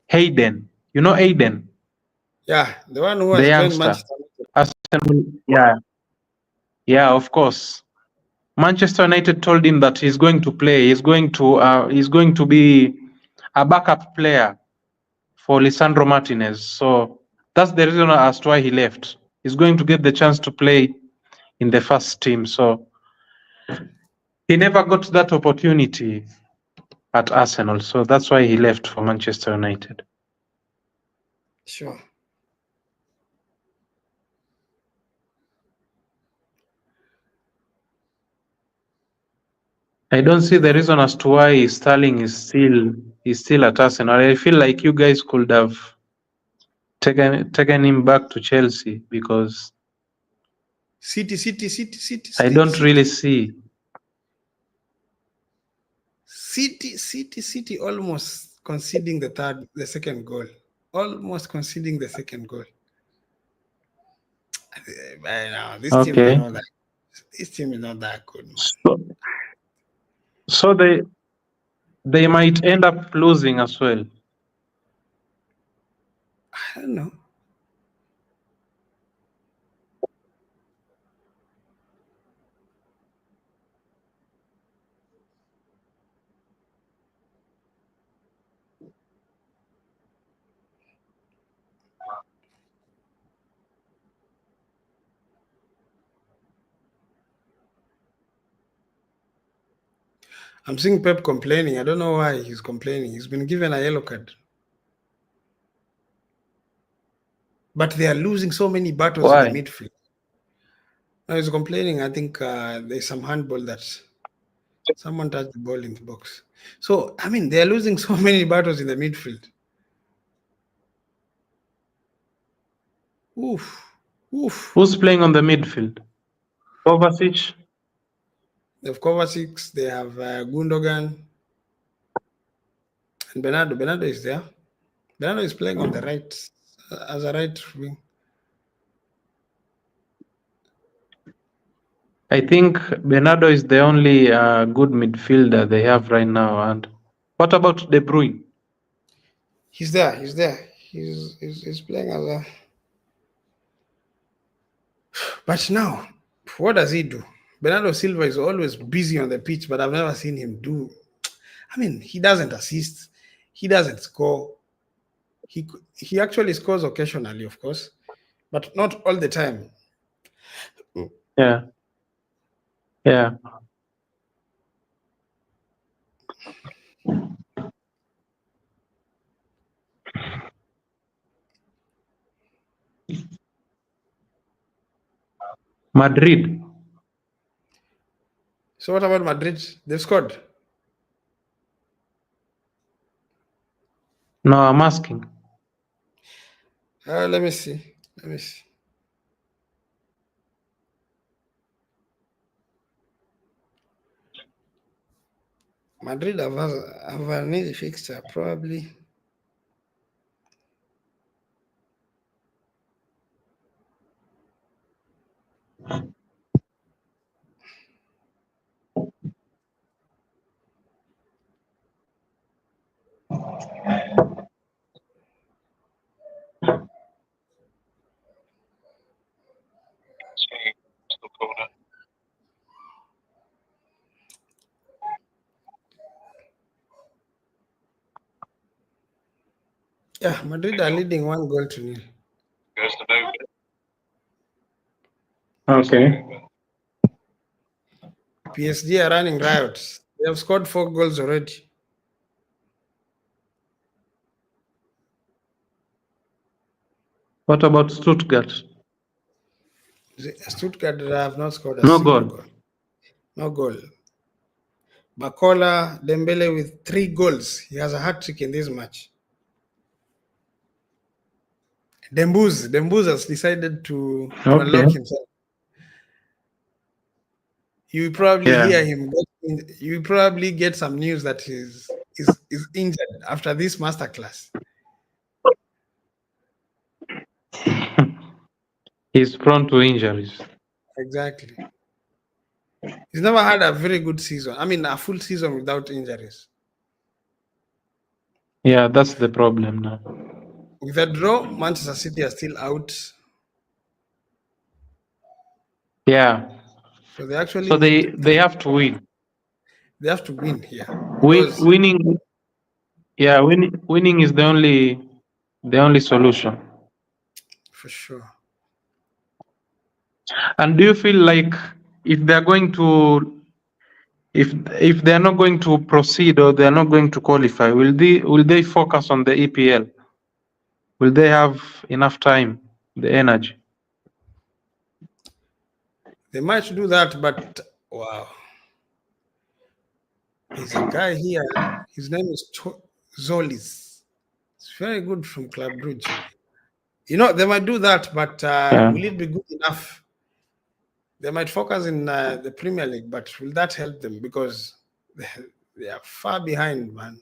Hayden. Hayden, Yeah, the one who the has joined youngster. Manchester United. Arsenal, yeah, of course. Manchester United told him that he's going to play. He's going to be a backup player for Lisandro Martinez. So that's the reason as to why he left. He's going to get the chance to play in the first team. So he never got that opportunity at Arsenal. So that's why he left for Manchester United. Sure. I don't see the reason as to why Sterling is still at Arsenal. I feel like you guys could have taken him back to Chelsea, because City, I don't really see. City almost conceding the second goal. Almost conceding the second goal. Now this team is Okay, not that. This team is not that good, man. so they might end up losing as well. I don't know. I'm seeing Pep complaining. I don't know why he's complaining. He's been given a yellow card. But they are losing so many battles in the Why? midfield. Now he's complaining. I think there's some handball that someone touched the ball in the box. So, I mean, they are losing so many battles in the midfield. Oof. Who's playing on the midfield? Kovacic? They have Kovacic, they have Gundogan, and Bernardo. Bernardo is there. Bernardo is playing on the right, as a right wing. I think Bernardo is the only good midfielder they have right now. And what about De Bruyne? He's there. He's there. He's playing as a. But now, what does he do? Bernardo Silva is always busy on the pitch, but I've never seen him do. I mean, he doesn't assist. He doesn't score. He actually scores occasionally, of course, but not all the time. Yeah, yeah. Madrid. So what about Madrid? They've scored. No, I'm asking. Let me see. Let me see. Madrid have an easy fixture, probably. Yeah, Madrid are leading 1-0. Okay. PSG are running riots. They have scored 4 goals already. What about Stuttgart? Stuttgart have not scored a No single goal. goal. No goal. Bakola Dembele with 3 goals. He has a hat trick in this match. Dembuz has decided to Okay. unlock himself. You will probably Yeah. hear him. You will probably get some news that is injured after this masterclass. He's prone to injuries. Exactly. He's never had a very good season. I mean, a full season without injuries. Yeah, that's the problem now. With a draw, Manchester City are still out. Yeah. So they actually So need they have to win. they have to win here because Winning. Yeah, winning is the only solution. for sure. And do you feel like if they're going to if they are not going to proceed or they are not going to qualify, will they focus on the EPL? Will they have enough time, the energy? They might do that, but wow. There's a guy here. His name is Zolis. It's very good from Club Brugge. They might do that, but Yeah. will it be good enough? They might focus in the Premier League, but will that help them? Because they are far behind, man.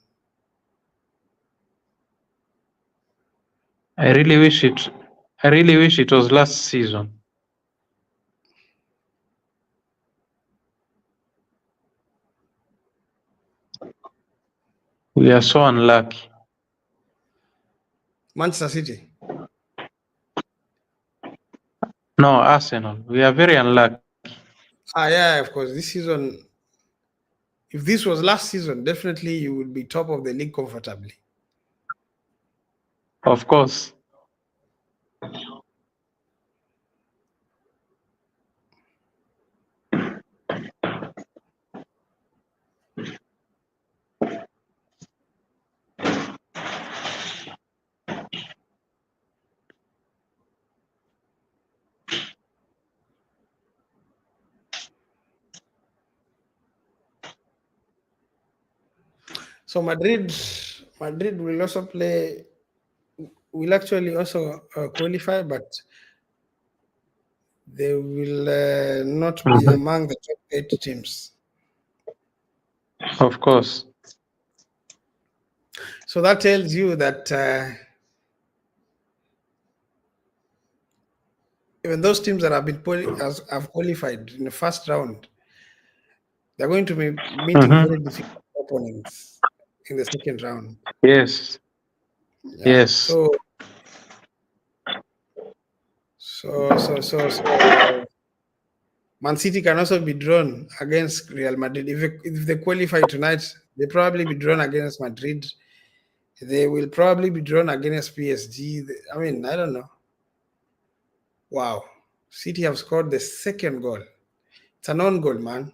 I really wish it was last season. We are so unlucky. Manchester City. No, Arsenal. We are very unlucky. Yeah, of course. This season, if this was last season, definitely you would be top of the league comfortably. Of course. So Madrid will also will actually also qualify, but they will not be Mhm. among the top 8 teams. Of course. So that tells you that Even those teams that have been have qualified in the first round, they're going to be meeting Mm-hmm. very difficult opponents in the second round. Yes. Yeah. Yes. So Man City can also be drawn against Real Madrid. If they qualify tonight, they probably be drawn against Madrid. They will probably be drawn against PSG. I mean, I don't know. Wow. City have scored the second goal. It's an own goal, man.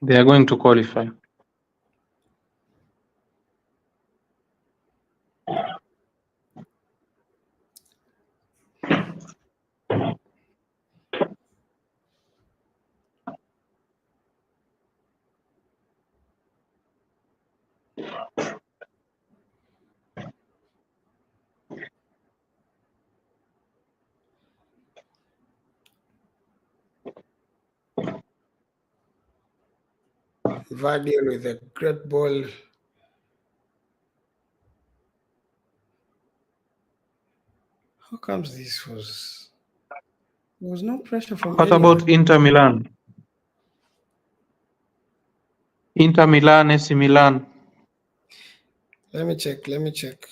They are going to qualify. Vardy with a great ball. How comes this was? There was no pressure from What anyone. about Inter Milan? Inter Milan, AC Milan. Let me check. Let me check.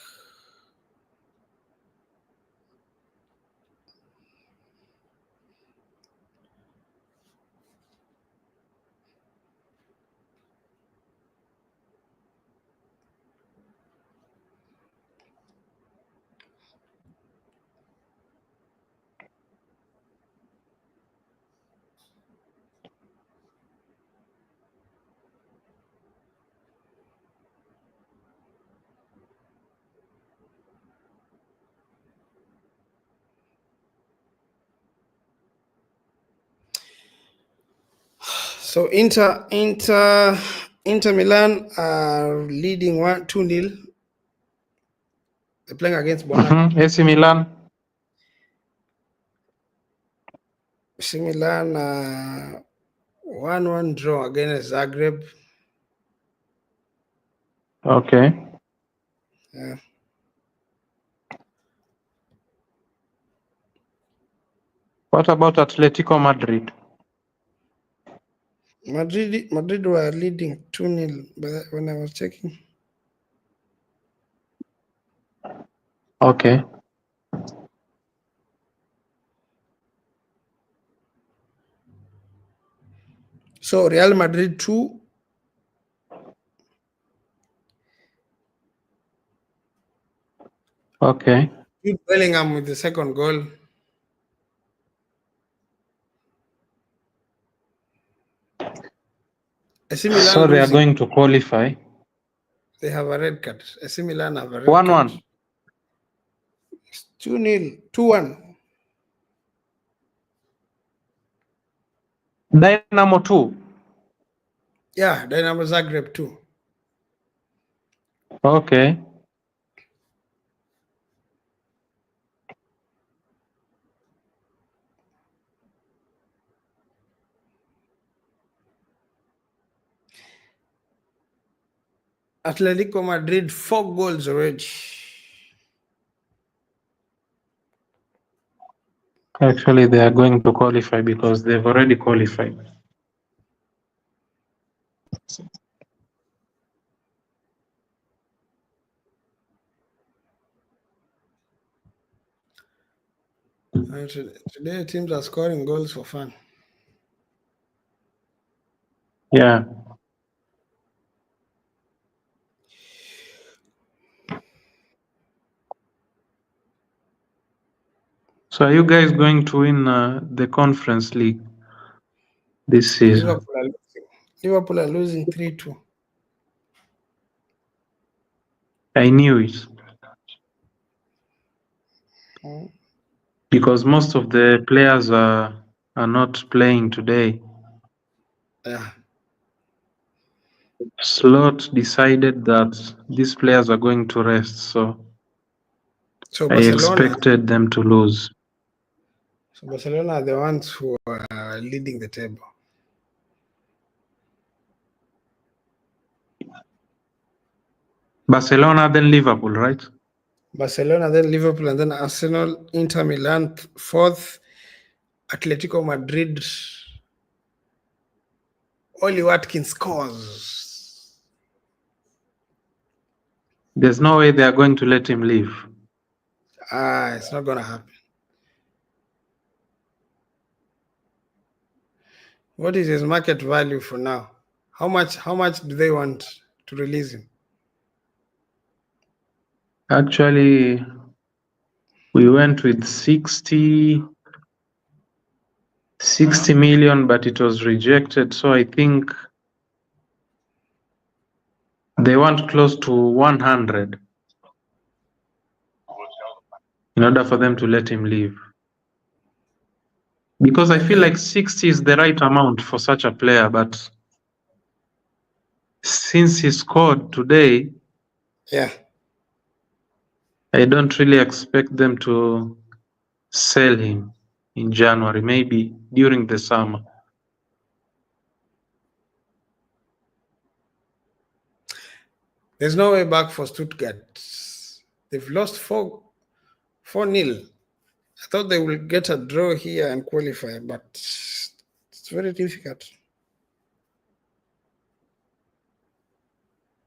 So Inter Milan are leading 2-0. They're playing against Monaco. Mm-hmm. AC Milan. AC Milan 1-1 draw against Zagreb. Okay. Yeah. What about Atletico Madrid? Madrid were leading 2-0 when I was checking. Okay. So Real Madrid 2. Okay. Jude Bellingham with the second goal. AC Milan So they are losing. going to qualify. They have a red card. AC Milan have a red 1-1. card. 2-0. 2-1. Dynamo 2. Yeah, Dynamo Zagreb 2. Okay. Atletico Madrid 4 goals already. Actually, they are going to qualify because they've already qualified. Today teams are scoring goals for fun. Yeah. So are you guys going to win the Conference League this season? Liverpool are losing 3-2. I knew it. Because most of the players are not playing today. Yeah. Slot decided that these players are going to rest, so So I expected them to lose. So Barcelona are the ones who are leading the table. Barcelona, then Liverpool, right? Barcelona, then Liverpool, and then Arsenal, Inter Milan fourth, Atletico Madrid. Oli Watkins scores. There's no way they are going to let him leave. It's not gonna happen. What is his market value for now? How much do they want to release him? Actually, we went with 60 million, but it was rejected. So I think they want close to 100 in order for them to let him leave. Because I feel like 60 is the right amount for such a player, but since he scored today, Yeah. I don't really expect them to sell him in January, maybe during the summer. There's no way back for Stuttgart. They've lost 4-0. I thought they will get a draw here and qualify, but it's very difficult.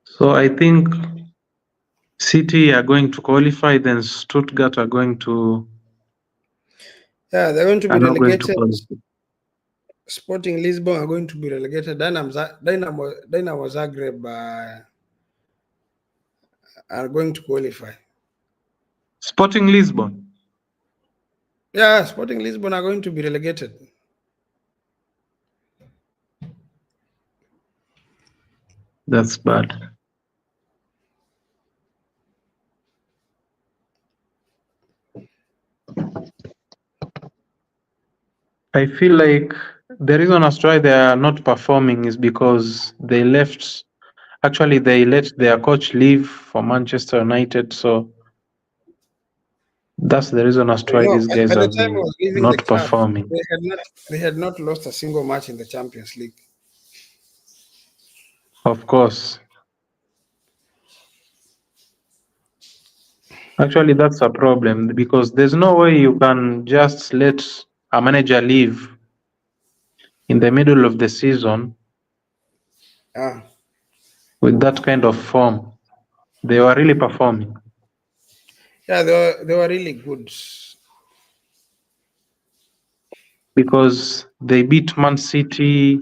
So I think City are going to qualify, then Stuttgart are going to. Yeah, they're going to be are not going to relegated. qualify. Sporting Lisbon are going to be relegated. Dynamo Zagreb are going to qualify. Sporting Lisbon. Yeah, Sporting Lisbon are going to be relegated. That's bad. I feel like the reason as to why they are not performing is because they left. Actually, they let their coach leave for Manchester United, so that's the reason as to why these guys By the have time he been was leaving the not club, performing. they had not lost a single match in the Champions League. Of course. Actually, that's a problem because there's no way you can just let a manager leave in the middle of the season with that kind of form. They were really performing. Yeah, they were really good. Because they beat Mancity,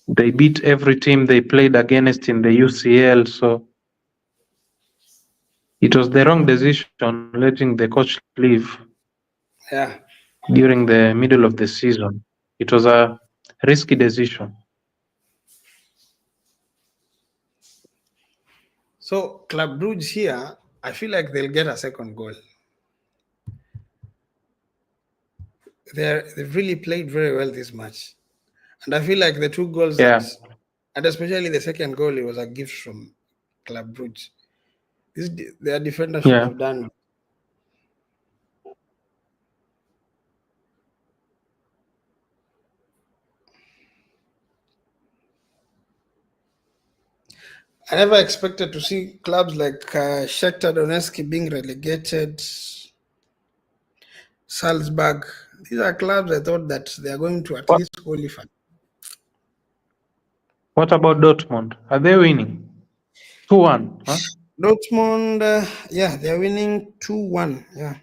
they beat every team they played against in the UCL. So it was the wrong decision letting the coach leave during the middle of the season. It was a risky decision. So Club Brugge here, I feel like they'll get a second goal. They've really played very well this match. And I feel like the two goals and especially the second goal, it was a gift from Club Brugge. Their defender should have done. I never expected to see clubs like Shakhtar Donetsk being relegated. Salzburg. These are clubs I thought that they are going to at least qualify. What about Dortmund? Are they winning? 2-1. Huh? Dortmund, yeah, they're winning 2-1. Yeah.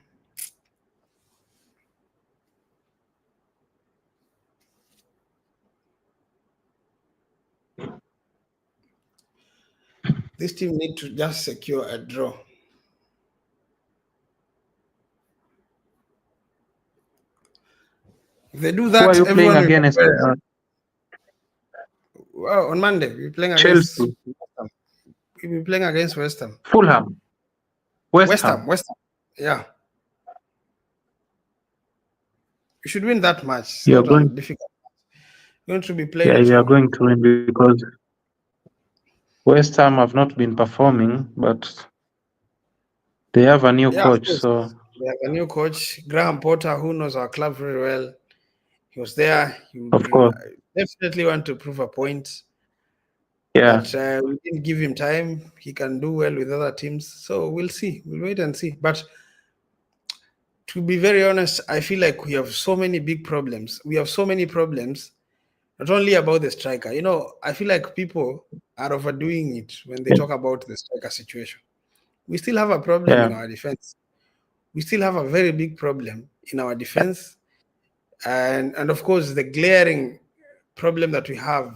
This team need to just secure a draw. If they do that, Who are you playing everyone will against? well, on Monday, we're playing against Chelsea. We'll be playing against West Ham. Fulham. West Ham. Yeah. We should win that match. It's You're not a going, difficult match. You're going to be playing. yeah, at you are home. going to win because West Ham have not been performing, but they have a new coach. So they have a new coach, Graham Potter, who knows our club very well. He was there. He of course, definitely want to prove a point. Yeah, but we didn't give him time. He can do well with other teams, so we'll see. We'll wait and see. But to be very honest, I feel like we have so many big problems. We have so many problems, not only about the striker. I feel like people are overdoing it when they talk about the striker situation. We still have a problem in yeah, our defense. We still have a very big problem in our defense, and of course, the glaring problem that we have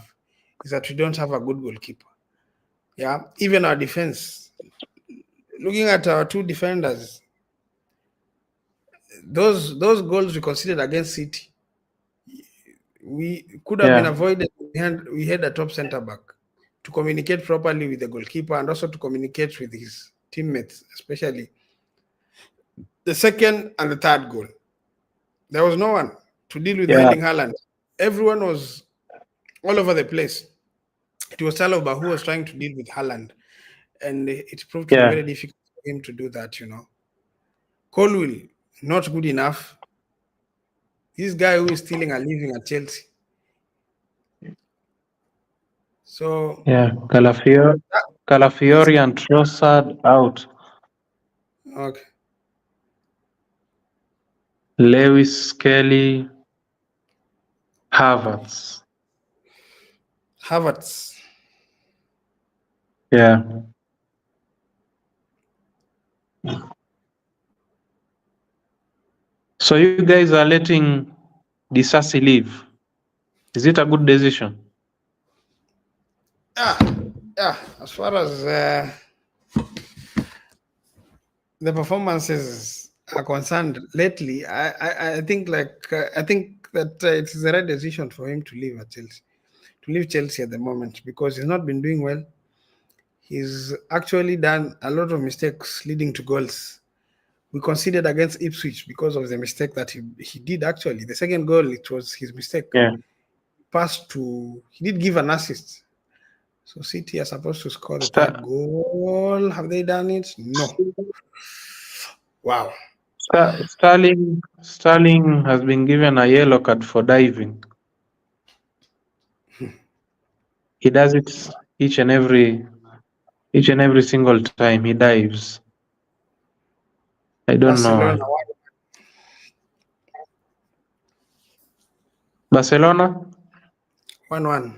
is that we don't have a good goalkeeper. Yeah, even our defense. Looking at our two defenders, those goals we considered against City, we could have been yeah, avoided. We had a top center back to communicate properly with the goalkeeper and also to communicate with his teammates, especially the second and the third goal. There was no one to deal with yeah, Erling Haaland. Everyone was all over the place. It was Saloba who was trying to deal with Haaland, and it proved to be yeah, very difficult for him to do that. Colwill, not good enough. This guy who is stealing a living at Chelsea. So yeah. that, yes, Calafiori and Trossard out. okay. Lewis, Kelly, Havertz. Havertz. Yeah. So you guys are letting Disasi leave. Is it a good decision? Yeah, yeah. As far as the performances are concerned lately, I think I think that it is the right decision for him to leave at Chelsea, to leave Chelsea at the moment because he's not been doing well. He's actually done a lot of mistakes leading to goals. We conceded against Ipswich because of the mistake that he did actually. The second goal, it was his mistake. Yeah. He did give an assist. So City are supposed to score the third Sta- goal. Have they done it? No. Wow. Sterling has been given a yellow card for diving. He does it each and every single time he dives. I don't know Barcelona why. Barcelona? 1-1.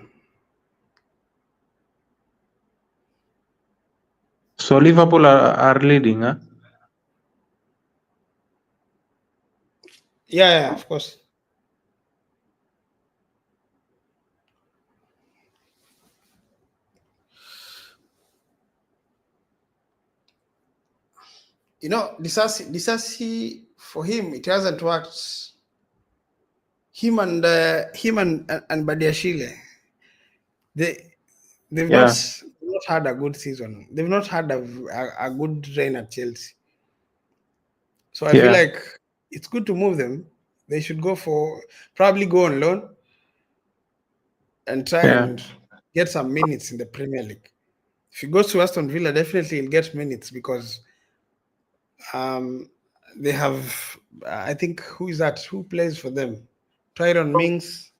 So Liverpool are leading, huh? Yeah, of course. Disasi for him, it hasn't worked. Him and Badiashile, they've Yeah, not had a good season. They've not had a good reign at Chelsea. So I feel yeah, like it's good to move them. They should probably go on loan and try yeah, and get some minutes in the Premier League. If he goes to Aston Villa, definitely he'll get minutes because um, they have, I think, who is that? Who plays for them? Tyron Mings.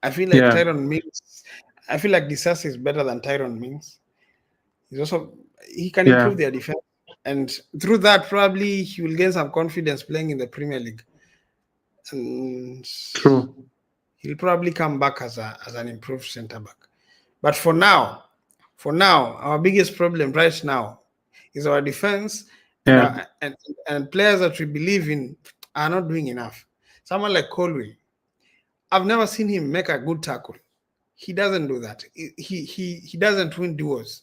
I feel like yeah, Tyron Mings. I feel like Disasi is better than Tyron Mings. He can improve yeah. their defense, and through that, probably he will gain some confidence playing in the Premier League, and True. he'll probably come back as an improved centre back. But for now, our biggest problem right now is our defense, and Yeah, our, and players that we believe in are not doing enough. Someone like Colwill, I've never seen him make a good tackle. He doesn't do that. He doesn't win duels.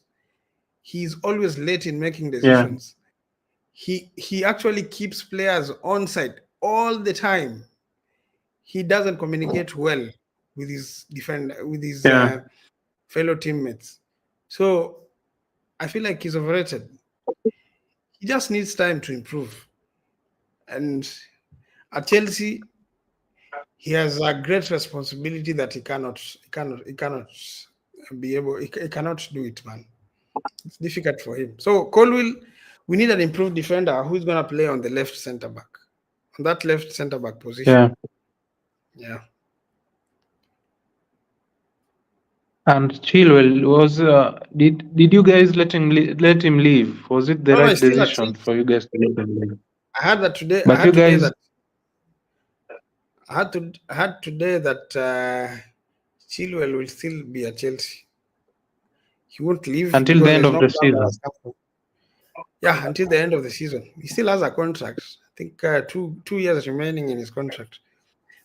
He's always late in making yeah, decisions. He actually keeps players on side all the time. He doesn't communicate well with his yeah, fellow teammates. So I feel like he's overrated. He just needs time to improve. And at Chelsea, he has a great responsibility that he cannot be able. He cannot do it, man. It's difficult for him. So Colwill, we need an improved defender who's gonna play on the left center back, on that left center back position. yeah. Yeah. And Chilwell was. Did you guys let him leave? Was it the No, no, right he's still at decision Chelsea. for you guys to let him leave? I had that today. I But had you today guys, that I had today that Chilwell will still be at Chelsea. He won't leave until the because end there's of no the club that season. has come for. Yeah, until the end of the season. He still has a contract. I think two years remaining in his contract.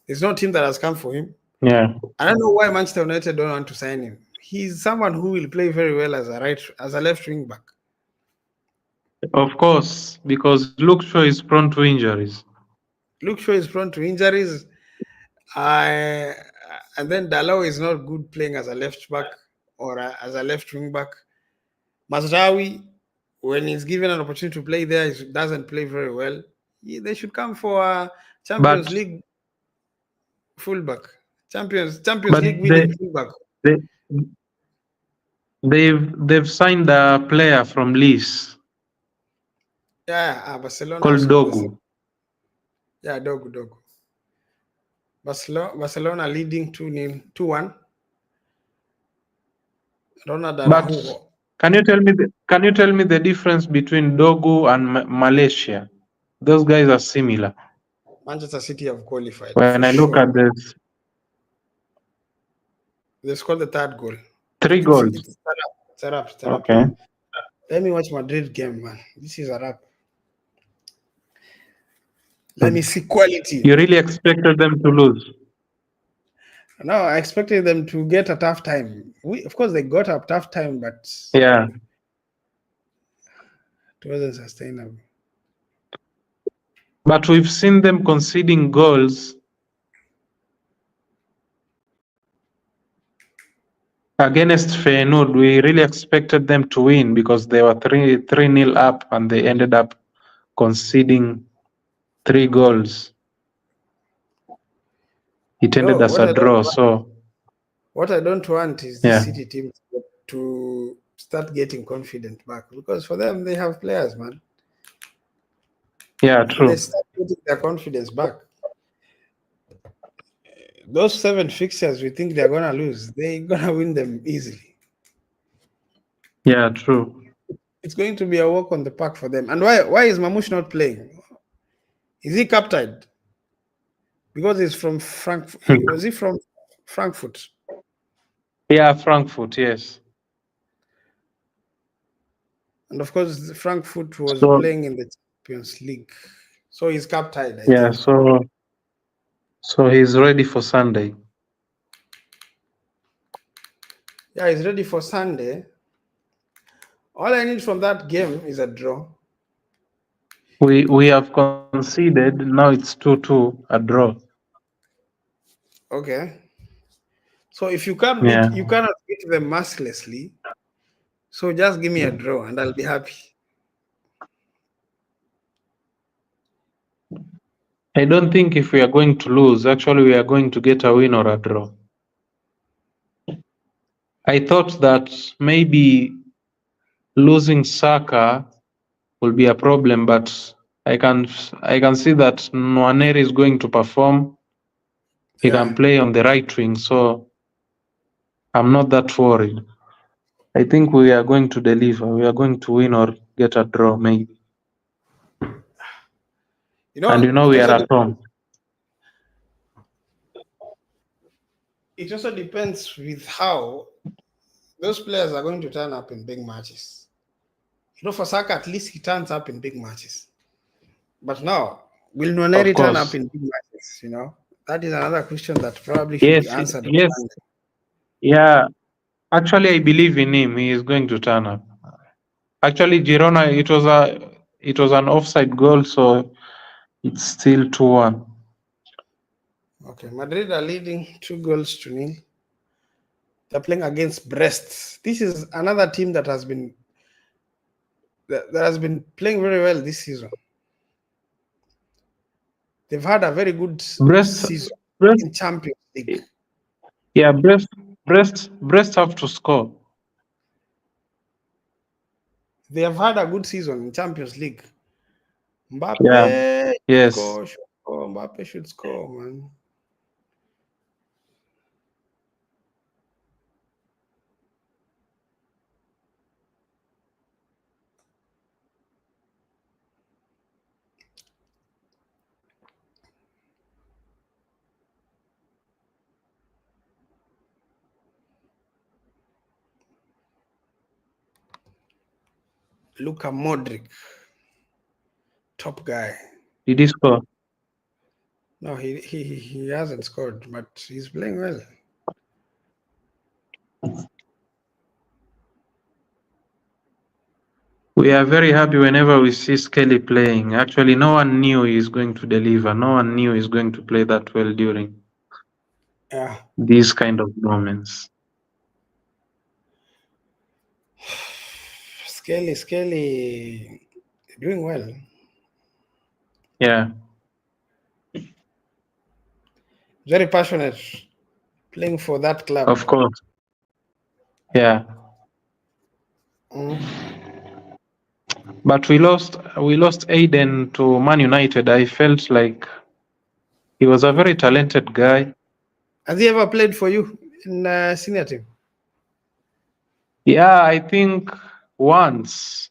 There's no team that has come for him. Yeah, I don't know why Manchester United don't want to sign him. He's someone who will play very well as a left wing back. of course, because Luke Shaw is prone to injuries. Luke Shaw is prone to injuries. I and then Dalot is not good playing as a left back or as a left wing back. Mazraoui, when he's given an opportunity to play there, he doesn't play very well. They should come for a Champions But League fullback, Champions but League winning fullback. they they've signed a player from Leeds Yeah, Barcelona called scored the same. Dogu. Yeah, Dogu. Barcelona leading 2-0, 2-1. Ronald But Araujo. can you tell me the difference between Dogu and Malaysia? Those guys are similar. Manchester City have qualified When for I look sure. at this, They scored the third goal. three It's goals. it's a wrap. It's a wrap. It's a wrap. Okay. Let me watch Madrid game, man. This is a wrap. Let Hmm. me see quality. You really expected them to lose. No, I expected them to get a tough time. Of course, they got a tough time, but Yeah. it wasn't sustainable. But we've seen them conceding goals against Feyenoord. We really expected them to win because they were 3-0 up and they ended up conceding 3 goals. It ended No, as a draw. So what I don't want is this yeah, City team to start getting confident back because for them they have players, man. yeah, When they true. start getting their confidence back, those 7 fixtures we think they're gonna lose, they're gonna win them easily. Yeah, true. It's going to be a walk on the park for them. And why is Mamush not playing? Is he captured? Because he's from Frankfurt. Was he from Frankfurt? Yeah, Frankfurt. Yes. And of course, Frankfurt was So playing in the Champions League. So he's captured, I yeah, think. so he's ready for Sunday. Yeah, he's ready for Sunday. All I need from that game is a draw. We have conceded. Now it's 2-2, a draw. Okay. So if you Yeah. cannot beat them mercilessly. So just give me a draw and I'll be happy. I don't think if we are going to lose, actually we are going to get a win or a draw. I thought that maybe losing Saka will be a problem, but I can see that Nwaneri is going to perform. He Yeah. can play on the right wing, so I'm not that worried. I think we are going to deliver. We are going to win or get a draw, maybe. And we are at home. It also depends with how those players are going to turn up in big matches. For Saka, at least he turns up in big matches. But now, will Of Nwaneri turn up course. in big matches? That is another question that probably should be Yes, answered on yes, Sunday. yeah. Actually, I believe in him. He is going to turn up. Actually, Girona, it was an offside goal, so it's still 2-1. Okay, Madrid are leading 2-0. They're playing against Brest. This is another team that has been playing very well this season. They've had a very good Brest, season Brest, in Champions League. yeah, Brest have to score. They have had a good season in Champions League. Yeah, Mbappe yes. Mbappe should score, man. Luka Modric, top guy. Did he score? No, he hasn't scored, but he's playing well. We are very happy whenever we see Skelly playing. Actually, no one knew he's going to deliver. No one knew he's going to play that well during Yeah. these kind of moments. Skelly, doing well. Yeah, Very passionate, playing for that club. of course. Yeah. Mm. But we lost Aiden to Man United. I felt like he was a very talented guy. Has he ever played for you in senior team? Yeah, I think once.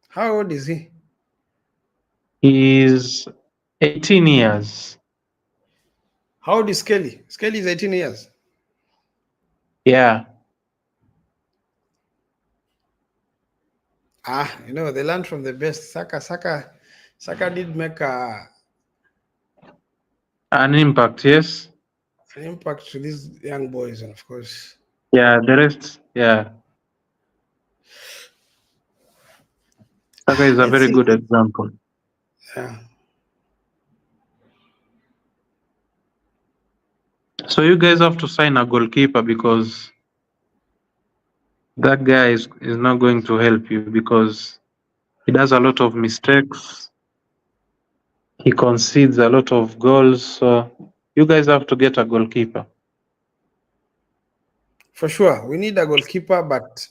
How old is he? He's 18 years. How old is Skelly? Skelly is 18 years. Yeah. They learned from the best. Saka did make An impact, yes. an impact to these young boys, and of course, Yeah, the rest, yeah. Saka is a let's very see. good example. Yeah. So you guys have to sign a goalkeeper because that guy is not going to help you because he does a lot of mistakes. He concedes a lot of goals. So you guys have to get a goalkeeper. For sure, we need a goalkeeper, but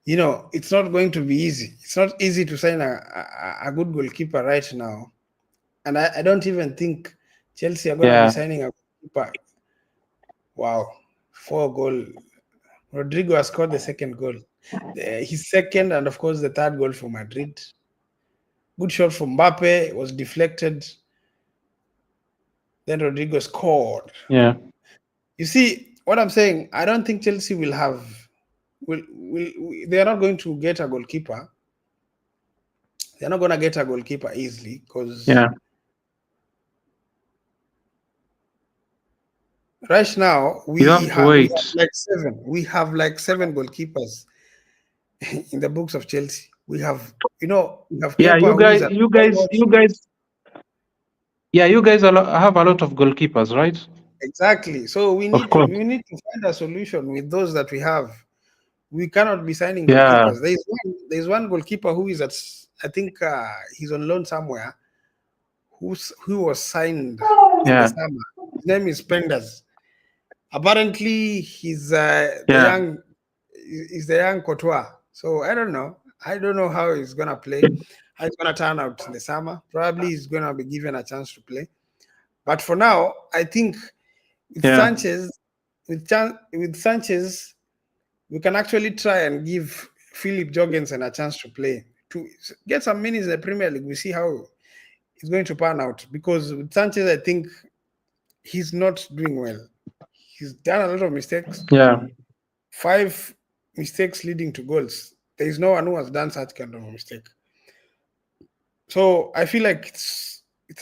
it's not going to be easy. It's not easy to sign a good goalkeeper right now, and I don't even think Chelsea are going to be Yeah, signing a goalkeeper. Wow, 4 goal. Rodrigo has scored the second goal. His second, and of course, the third goal for Madrid. Good shot from Mbappe, was deflected. Then Rodrigo scored. yeah, You see what I'm saying? I don't think Chelsea will they are not going to get a goalkeeper. They're not going to get a goalkeeper easily because yeah, right now you have to we have wait. like seven. We have like seven goalkeepers in the books of Chelsea. We have Yeah, Kepa, who is at you guys have a lot of goalkeepers, right? exactly. So we Of need to course. we need to find a solution with those that we have. We cannot be signing Yeah, goalkeepers. There's one goalkeeper who is at, I think he's on loan somewhere, who was signed in the yeah, summer. His name is Penders. Apparently, he's yeah, the young Courtois. So I don't know. I don't know how he's gonna play. How it's gonna turn out in the summer. Probably he's gonna be given a chance to play. But for now, I think with yeah, Sanchez, with Sanchez, we can actually try and give Philip Jorgensen a chance to play, to get some minutes in the Premier League. We see how it's going to pan out. Because with Sanchez, I think he's not doing well. He's done a lot of mistakes. yeah, 5 mistakes leading to goals. There is no one who has done such kind of a mistake. So I feel like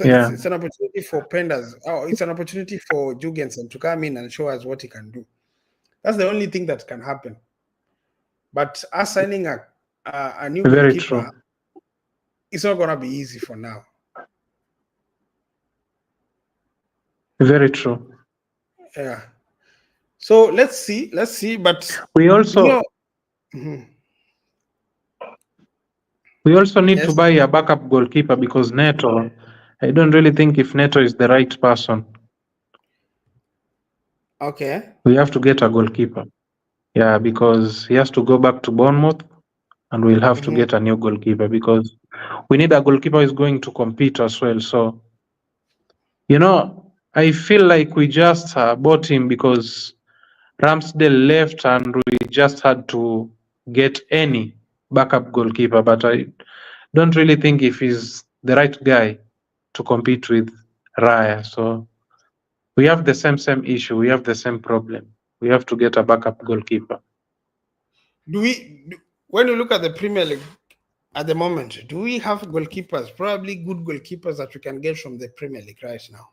yeah, it's an opportunity for Penders. Oh, it's an opportunity for Jorgensen to come in and show us what he can do. That's the only thing that can happen. But us signing a new very true. goalkeeper, it's not gonna be easy for now. Very true. Yeah. So let's see. But We also mhm. we also need to Yes. buy a backup goalkeeper because Neto, I don't really think if Neto is the right person. Okay. We have to get a goalkeeper. Yeah, because he has to go back to Bournemouth and we'll have to Mhm. get a new goalkeeper because we need a goalkeeper who is going to compete as well. So, I feel like we just bought him because Ramsdale left and we just had to get any backup goalkeeper. But I don't really think if he's the right guy to compete with Raya. So we have the same issue. We have the same problem. We have to get a backup goalkeeper. When you look at the Premier League, at the moment, do we have goalkeepers, probably good goalkeepers that we can get from the Premier League right now?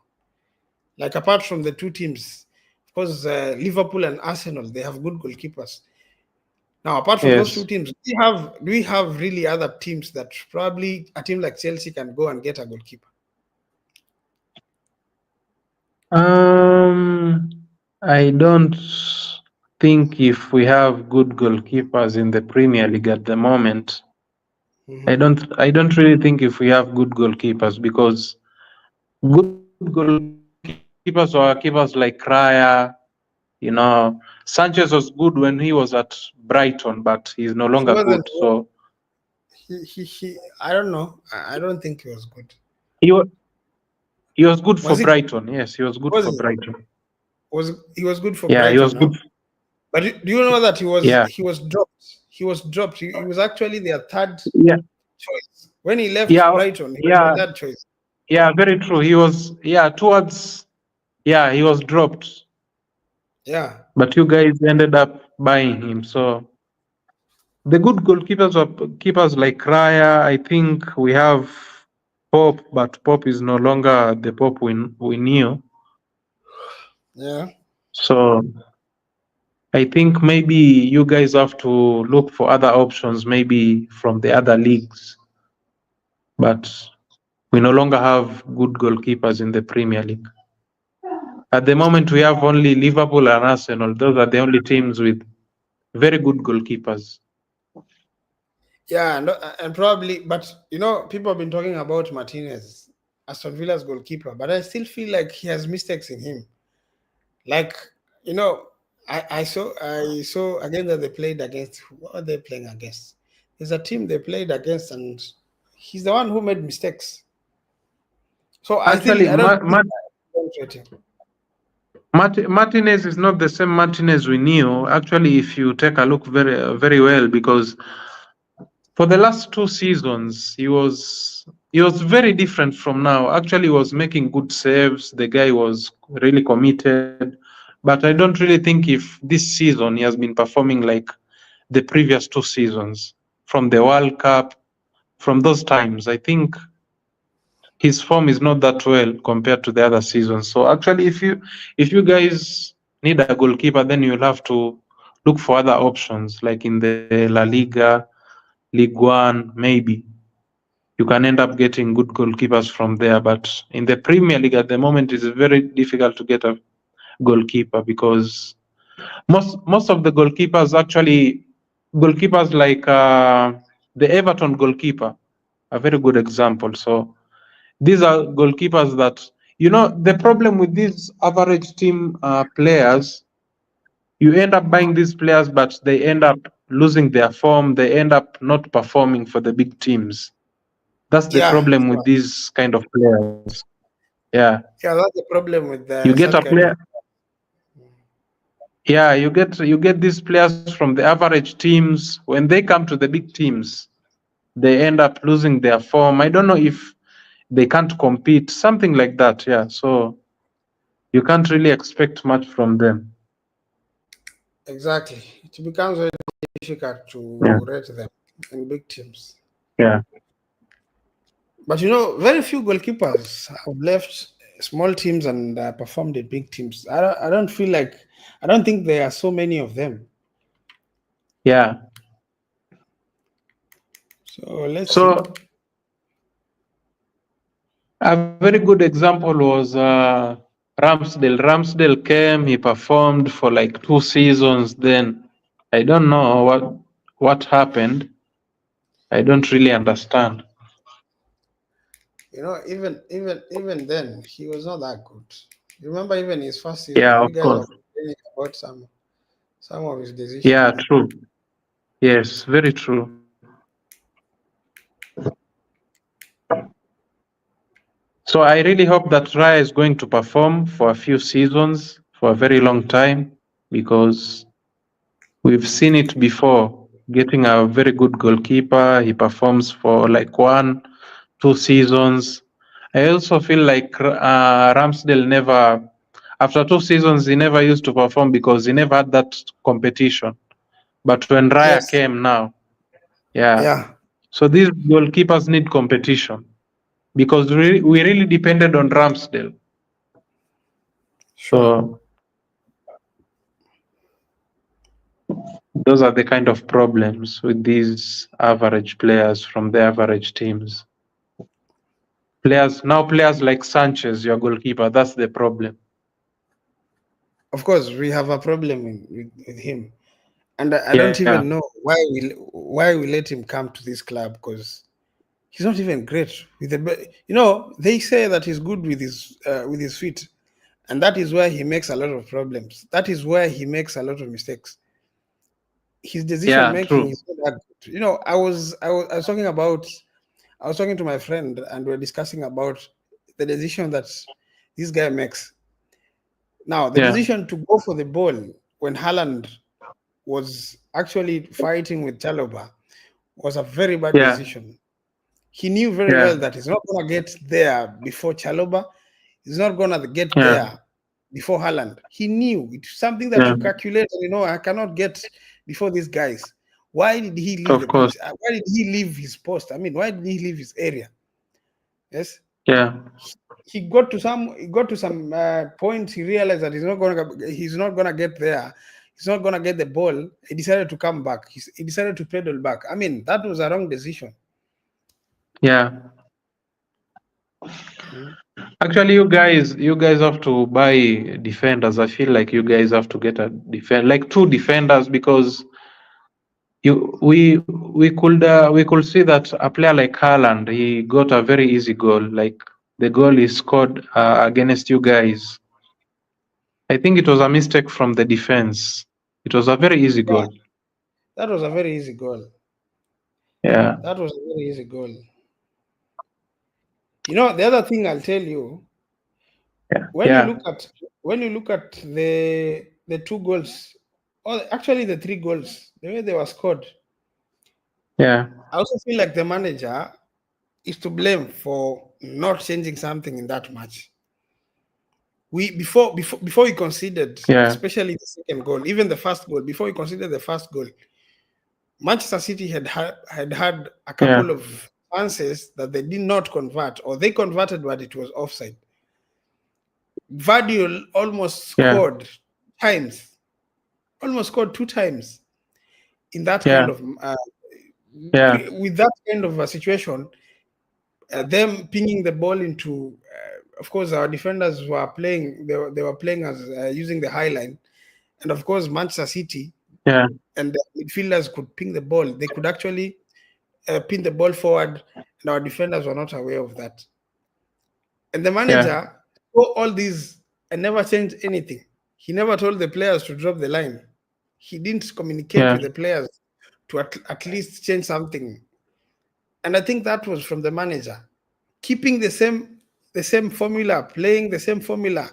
Like apart from the two teams, of course, Liverpool and Arsenal, they have good goalkeepers. Now, apart from those two Yes. teams, do we have really other teams that probably a team like Chelsea can go and get a goalkeeper? I don't think if we have good goalkeepers in the Premier League at the moment. Mhm. I don't really think if we have good goalkeepers, because good goalkeepers were keepers like Raya, Sanchez was good when he was at Brighton, but he's no longer He good. wasn't. So He I don't know. I don't think he was good. he wa- he was good for Was he? Brighton. Yes, he was good Was for he? Brighton. Was he was good for Yeah, he was Brighton, huh? good. But do you know that he was Yeah, he was dropped? He was dropped. He was actually their third yeah, choice when he left yeah, Brighton. He was yeah, their third choice. yeah. Very true. He was, towards, he was dropped, Yeah, but you guys ended up buying him. So the good goalkeepers were keepers like Raya. I think we have Pope, but Pope is no longer the Pope we knew. yeah, So I think maybe you guys have to look for other options, maybe from the other leagues. But we no longer have good goalkeepers in the Premier League. At the moment, we have only Liverpool and Arsenal. Those are the only teams with very good goalkeepers. yeah, and probably. But people have been talking about Martinez, Aston Villa's goalkeeper, but I still feel like he has mistakes in him. Like you know, I saw again that they played against. What are they playing against? There's a team they played against, and he's the one who made mistakes. So Actually, I don't think I don't rate him. Martinez is not the same Martinez we knew. Actually, if you take a look very well, because for the last 2 seasons, he was very different from now. Actually, he was making good saves. The guy was really committed. But I don't really think if this season he has been performing like the previous 2 seasons from the World Cup, from those times. I think his form is not that well compared to the other seasons. So actually, if you guys need a goalkeeper, then you'll have to look for other options, like in the La Liga, League One, maybe. You can end up getting good goalkeepers from there. But in the Premier League at the moment, it's very difficult to get a goalkeeper, because most of the goalkeepers, actually, goalkeepers like the Everton goalkeeper, a very good example. So these are goalkeepers that, the problem with these average team players, you end up buying these players, but they end up losing their form. They end up not performing for the big teams. That's the Yeah, problem with these kind of players. Yeah, yeah, that's the problem with you get such a kind of. player. Yeah, you get these players from the average teams. When they come to the big teams, they end up losing their form. I don't know if they can't compete, something like that. Yeah, so you can't really expect much from them. Exactly. It becomes very difficult Yeah, to rate them in big teams. yeah, But very few goalkeepers have left small teams and performed in big teams. I don't feel like, I don't think there are so many of them. yeah. So let's see. So a very good example was Ramsdale. Ramsdale came, he performed for like 2 seasons. Then I don't know what happened. I don't really understand. Even then, he was not that good. Remember, even his first season, Yeah, you of guys were course. complaining about some of his Yeah, decisions. true. Yes, very true. So I really hope that Raya is going to perform for a few seasons, for a very long time, because we've seen it before. Getting a very good goalkeeper, he performs for like 1, 2 seasons. I also feel like Ramsdale never, after 2 seasons, he never used to perform because he never had that competition. But when Raya Yes. came now, yeah, Yeah. So these goalkeepers need competition because we really depended on Ramsdale. Sure. So those are the kind of problems with these average players from the average teams. Players like Sanchez, your goalkeeper, that's the problem. Of course, we have a problem with him, and I don't Yeah, even know why we let him come to this club, because he's not even great with the. They say that he's good with his feet, and that is where he makes a lot of problems. That is where he makes a lot of mistakes. His decision yeah, making true. is not that good. I was talking about. I was talking to my friend, and we are discussing about the decision that this guy makes. Now, the Yeah, decision to go for the ball when Haaland was actually fighting with Chalobah was a very bad yeah, decision. He knew very well yeah, that he's not going to get there before Chalobah. He's not going to get yeah, there before Haaland. He knew it's something that yeah. you calculate. I cannot get before these guys. Why did he leave Of the course. pitch? Why did he leave his post? I mean, why did he leave his area? Yes, Yeah, he got to some point. He realized that he's not gonna get there. He's not gonna get the ball. He decided to come back. He decided to pedal back. I mean, that was a wrong decision. yeah. Mhm. Actually, you guys have to buy defenders. I feel like you guys have to get like two defenders because we could see that a player like Haaland, he got a very easy goal. Like the goal he scored against you guys. I think it was a mistake from the defense. It was a very easy Yeah, goal. that was a very easy goal. Yeah, That was a very easy goal. The other thing I'll tell you, yeah, when you yeah, look at when you look at the two goals, or actually the three goals, the way they were scored, yeah, I also feel like the manager is to blame for not changing something in that match. We before he conceded, yeah, especially the second goal, even the first goal, before he conceded the first goal, Manchester City had a yeah, couple of chances that they did not convert, or they converted, but it was offside. Vardy almost yeah, scored times, almost scored two times in that yeah, kind of yeah, with that kind of a situation. Them pinging the ball into, of course, our defenders were playing. They were playing as using the high line, and of course, Manchester City yeah, and the midfielders could ping the ball. They could actually pin the ball forward, and our defenders were not aware of that. And the yeah, manager saw all these and never changed anything. He never told the players to drop the line. He didn't communicate yeah, with the players to at least change something. And I think that was from the manager, keeping the same formula, playing the same formula,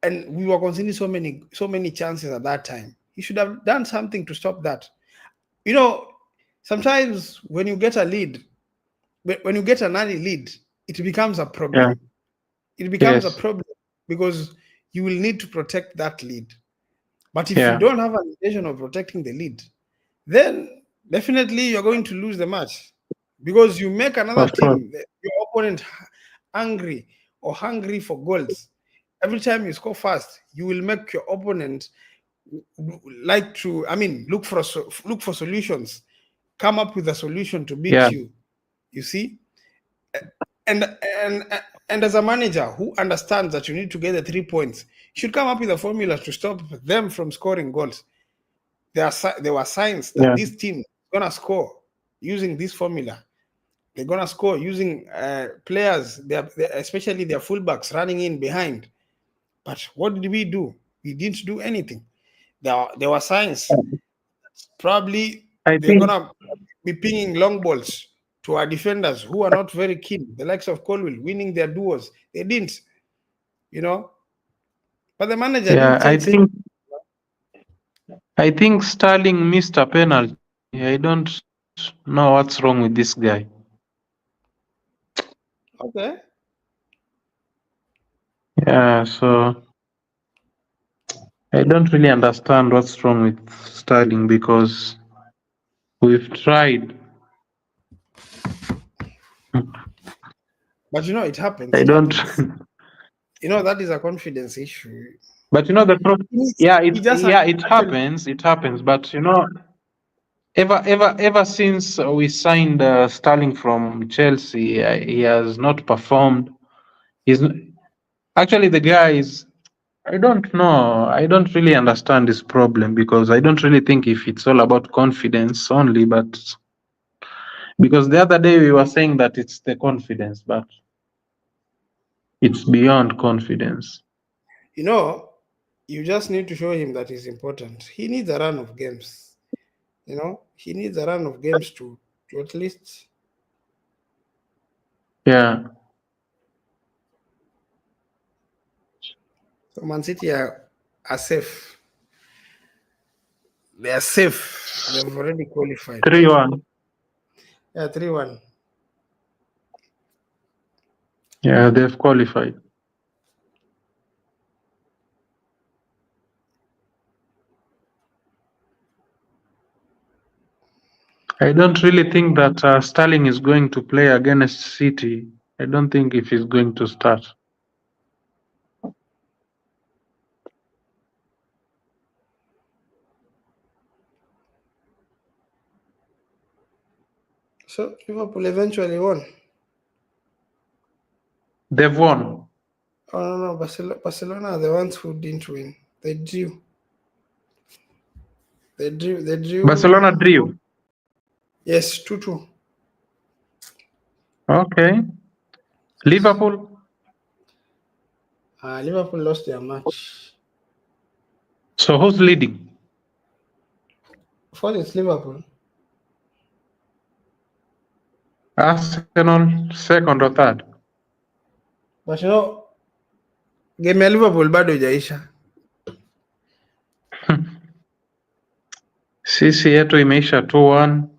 and we were conceding so many chances at that time. He should have done something to stop that. You know, Sometimes when you get a lead, when you get an early lead, it becomes a yeah, problem. It becomes a yes, problem because you will need to protect that lead. But if you yeah, don't have an intention of protecting the lead, then definitely you're going to lose the match, because you make another of course. team, your opponent, angry or hungry for goals. Every time you score fast, you will make your opponent like to, I mean, look for solutions, come up with a solution to beat Yeah, you. You see, and and as a manager who understands that you need to get the 3 points, you should come up with a formula to stop them from scoring goals. There were signs that yeah, this team is gonna score using this formula. They're gonna score using players, especially their fullbacks running in behind. But what did we do? We didn't do anything. There were signs. Probably I they're think, gonna be pinging long balls to our defenders who are not very keen. The likes of Colwell winning their duels. They didn't, you know. But the manager yeah, didn't I change. think, I think Sterling missed a penalty. I don't know what's wrong with this guy. Okay. Yeah, so I don't really understand what's wrong with Sterling because we've tried. But it happens. I It don't. happens. That is a confidence issue. But the He just it actually. happens. It happens. But ever since we signed Sterling from Chelsea, he has not performed. He's actually the guy is. I don't know. I don't really understand this problem because I don't really think if it's all about confidence only, but because the other day we were saying that it's the confidence, but it's beyond confidence. You just need to show him that he's important. He needs a run of games. He needs a run of games to at least. Yeah. So Man City are safe. They are safe. They've already qualified. 3-1. Yeah, 3-1. Yeah, they've qualified. I don't really think that Sterling is going to play against City. I don't think if he's going to start. So Liverpool eventually won. They've won. Oh no, Barcelona are the ones who didn't win. They drew. They drew. Barcelona drew. Yes, 2-2. Okay. Liverpool. Liverpool lost their match. So who's leading? First, it's Liverpool. Arsenal second or third? But game ya Liverpool bado haijaisha. Sisi yetu imeisha 2-1.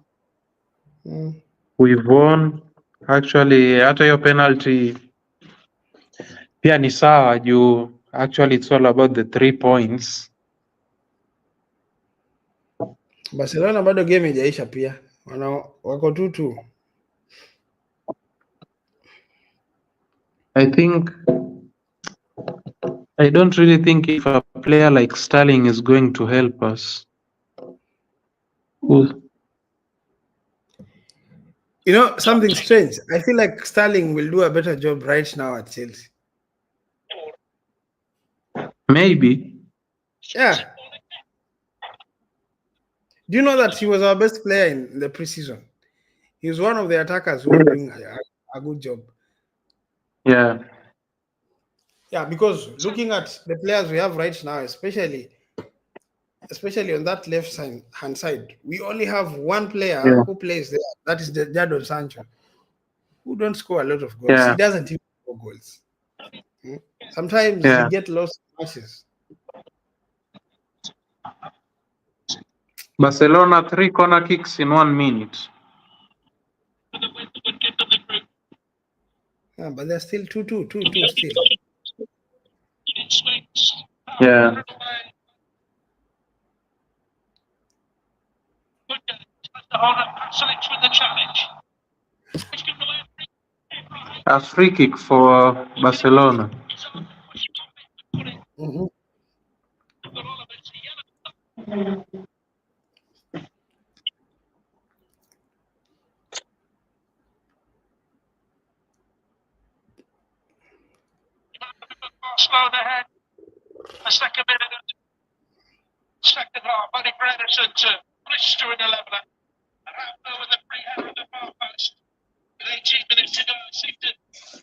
We've won. Actually hata hiyo penalty pia ni sawa juu actually it's all about the 3 points. Barcelona bado game haijaisha pia. Wako 2-2. I don't really think if a player like Sterling is going to help us. Something strange. I feel like Sterling will do a better job right now at Chelsea. Maybe. Yeah. Do you know that he was our best player in the preseason? He was one of the attackers who were doing a good job. Yeah. Yeah, because looking at the players we have right now, especially on that left hand side, we only have one player who plays there. That is the Jadon Sancho, who don't score a lot of goals. Yeah. He doesn't even score goals. Sometimes he gets lost matches. Barcelona 3 corner kicks in 1 minute. Yeah, but they're still 2-2 still. Yeah. A free kick for Barcelona. Slowed ahead. The second minute of the second half. Only Bredesen to blistering 11. And Rafa with a free header at the far post. With 18 minutes to go, it seemed to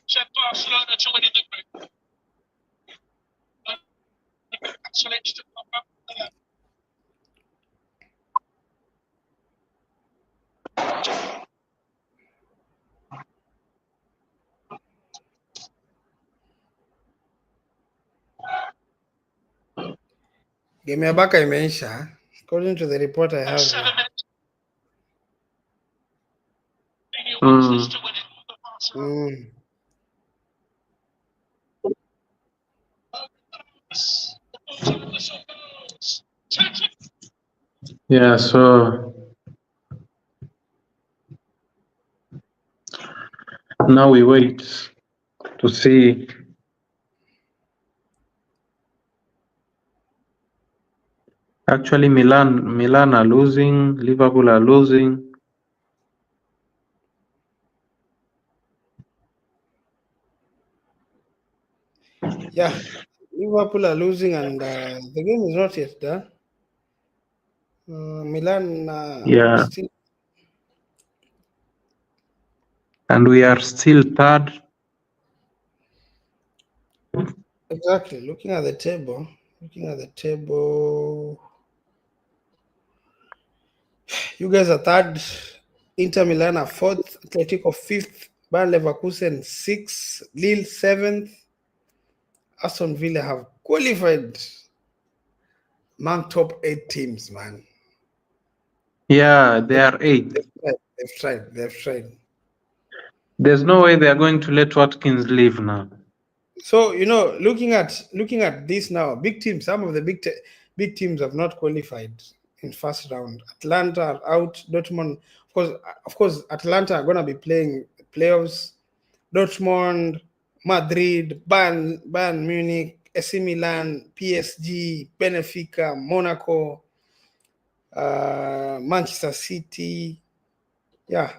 send Barcelona to winning the group. Excellent to pop up there. Game ya Barca imeisha. According to the report I have. 7 minutes. He wants us to win it for Barcelona. Yeah, so now we wait. to see. Actually, Milan are losing. Liverpool are losing. Yeah, Liverpool are losing, and the game is not yet done. Milan Yeah, still. and we are still third. Exactly. Looking at the table, you guys are third. Inter Milan are fourth. Atletico fifth. Bayer Leverkusen sixth. Lille seventh. Aston Villa have qualified among top 8 teams, man. Yeah, they are eighth. They've tried. There's no way they are going to let Watkins leave now. So looking at this now, big teams. Some of the big teams have not qualified in first round. Atlanta are out. Dortmund, of course, Atlanta are gonna be playing playoffs. Dortmund, Madrid, Bayern Munich, AC Milan, PSG, Benfica, Monaco, Manchester City. Yeah,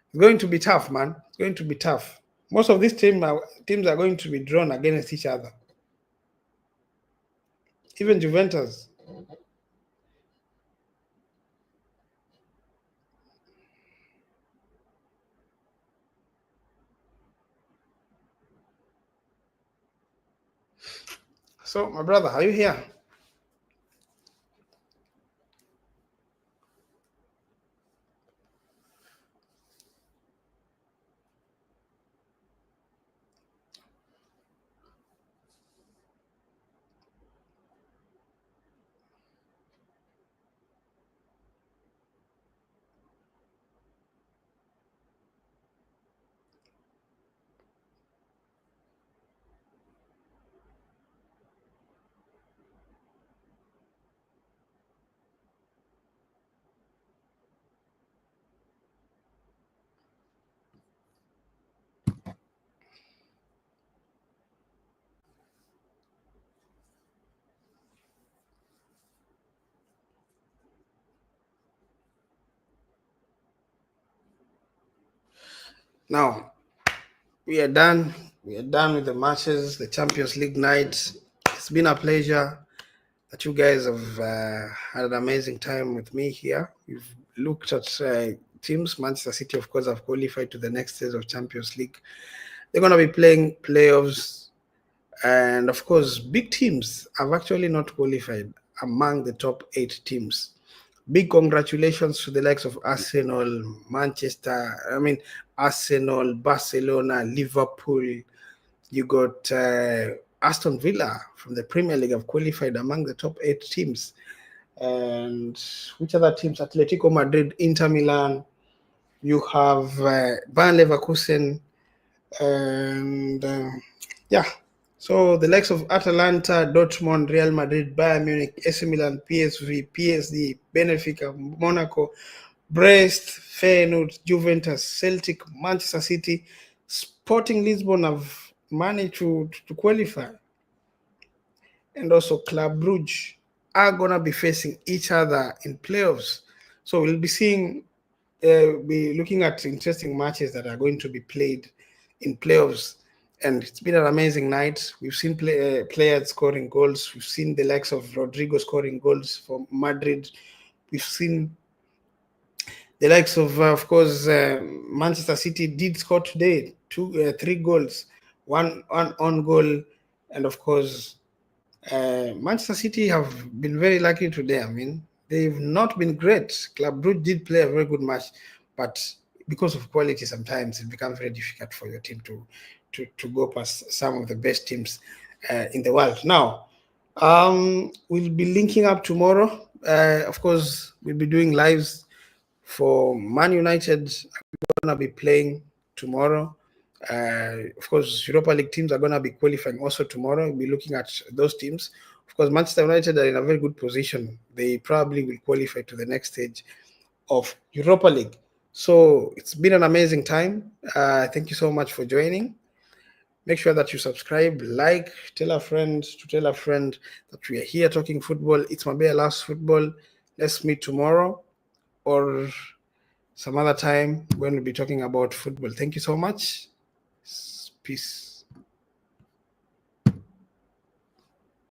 it's going to be tough, man. It's going to be tough. Most of these teams are going to be drawn against each other. Even Juventus. So, my brother, are you here? Now, we are done. We are done with the matches, the Champions League nights. It's been a pleasure that you guys have had an amazing time with me here. We've looked at teams. Manchester City, of course, have qualified to the next stage of Champions League. They're going to be playing playoffs. And of course, big teams have actually not qualified among the top 8 teams. Big congratulations to the likes of Arsenal, Arsenal, Barcelona, Liverpool. You got Aston Villa from the Premier League have qualified among the top 8 teams. And which other teams? Atletico Madrid, Inter Milan. You have Bayer Leverkusen, and yeah. So the likes of Atalanta, Dortmund, Real Madrid, Bayern Munich, AC Milan, PSV, PSG, Benfica, Monaco, Brest, Feyenoord, Juventus, Celtic, Manchester City, Sporting Lisbon have managed to qualify. And also Club Brugge are going to be facing each other in playoffs. So we'll be looking at interesting matches that are going to be played in playoffs. And it's been an amazing night. We've seen players scoring goals. We've seen the likes of Rodrigo scoring goals for Madrid. We've seen the likes of course, Manchester City did score today 3 goals, one on goal, and of course, Manchester City have been very lucky today. I mean, they've not been great. Club Brugge did play a very good match, but because of quality, sometimes it becomes very difficult for your team to go past some of the best teams in the world. Now, we'll be linking up tomorrow. Of course, we'll be doing lives for Man United. Are going to be playing tomorrow. Of course, Europa League teams are going to be qualifying also tomorrow. We'll be looking at those teams. Of course, Manchester United are in a very good position. They probably will qualify to the next stage of Europa League. So it's been an amazing time. Thank you so much for joining. Make sure that you subscribe, like, tell a friend to tell a friend that we are here talking football. It's Mabea Last Football. Let's meet tomorrow or some other time when we'll be talking about football. Thank you so much. Peace.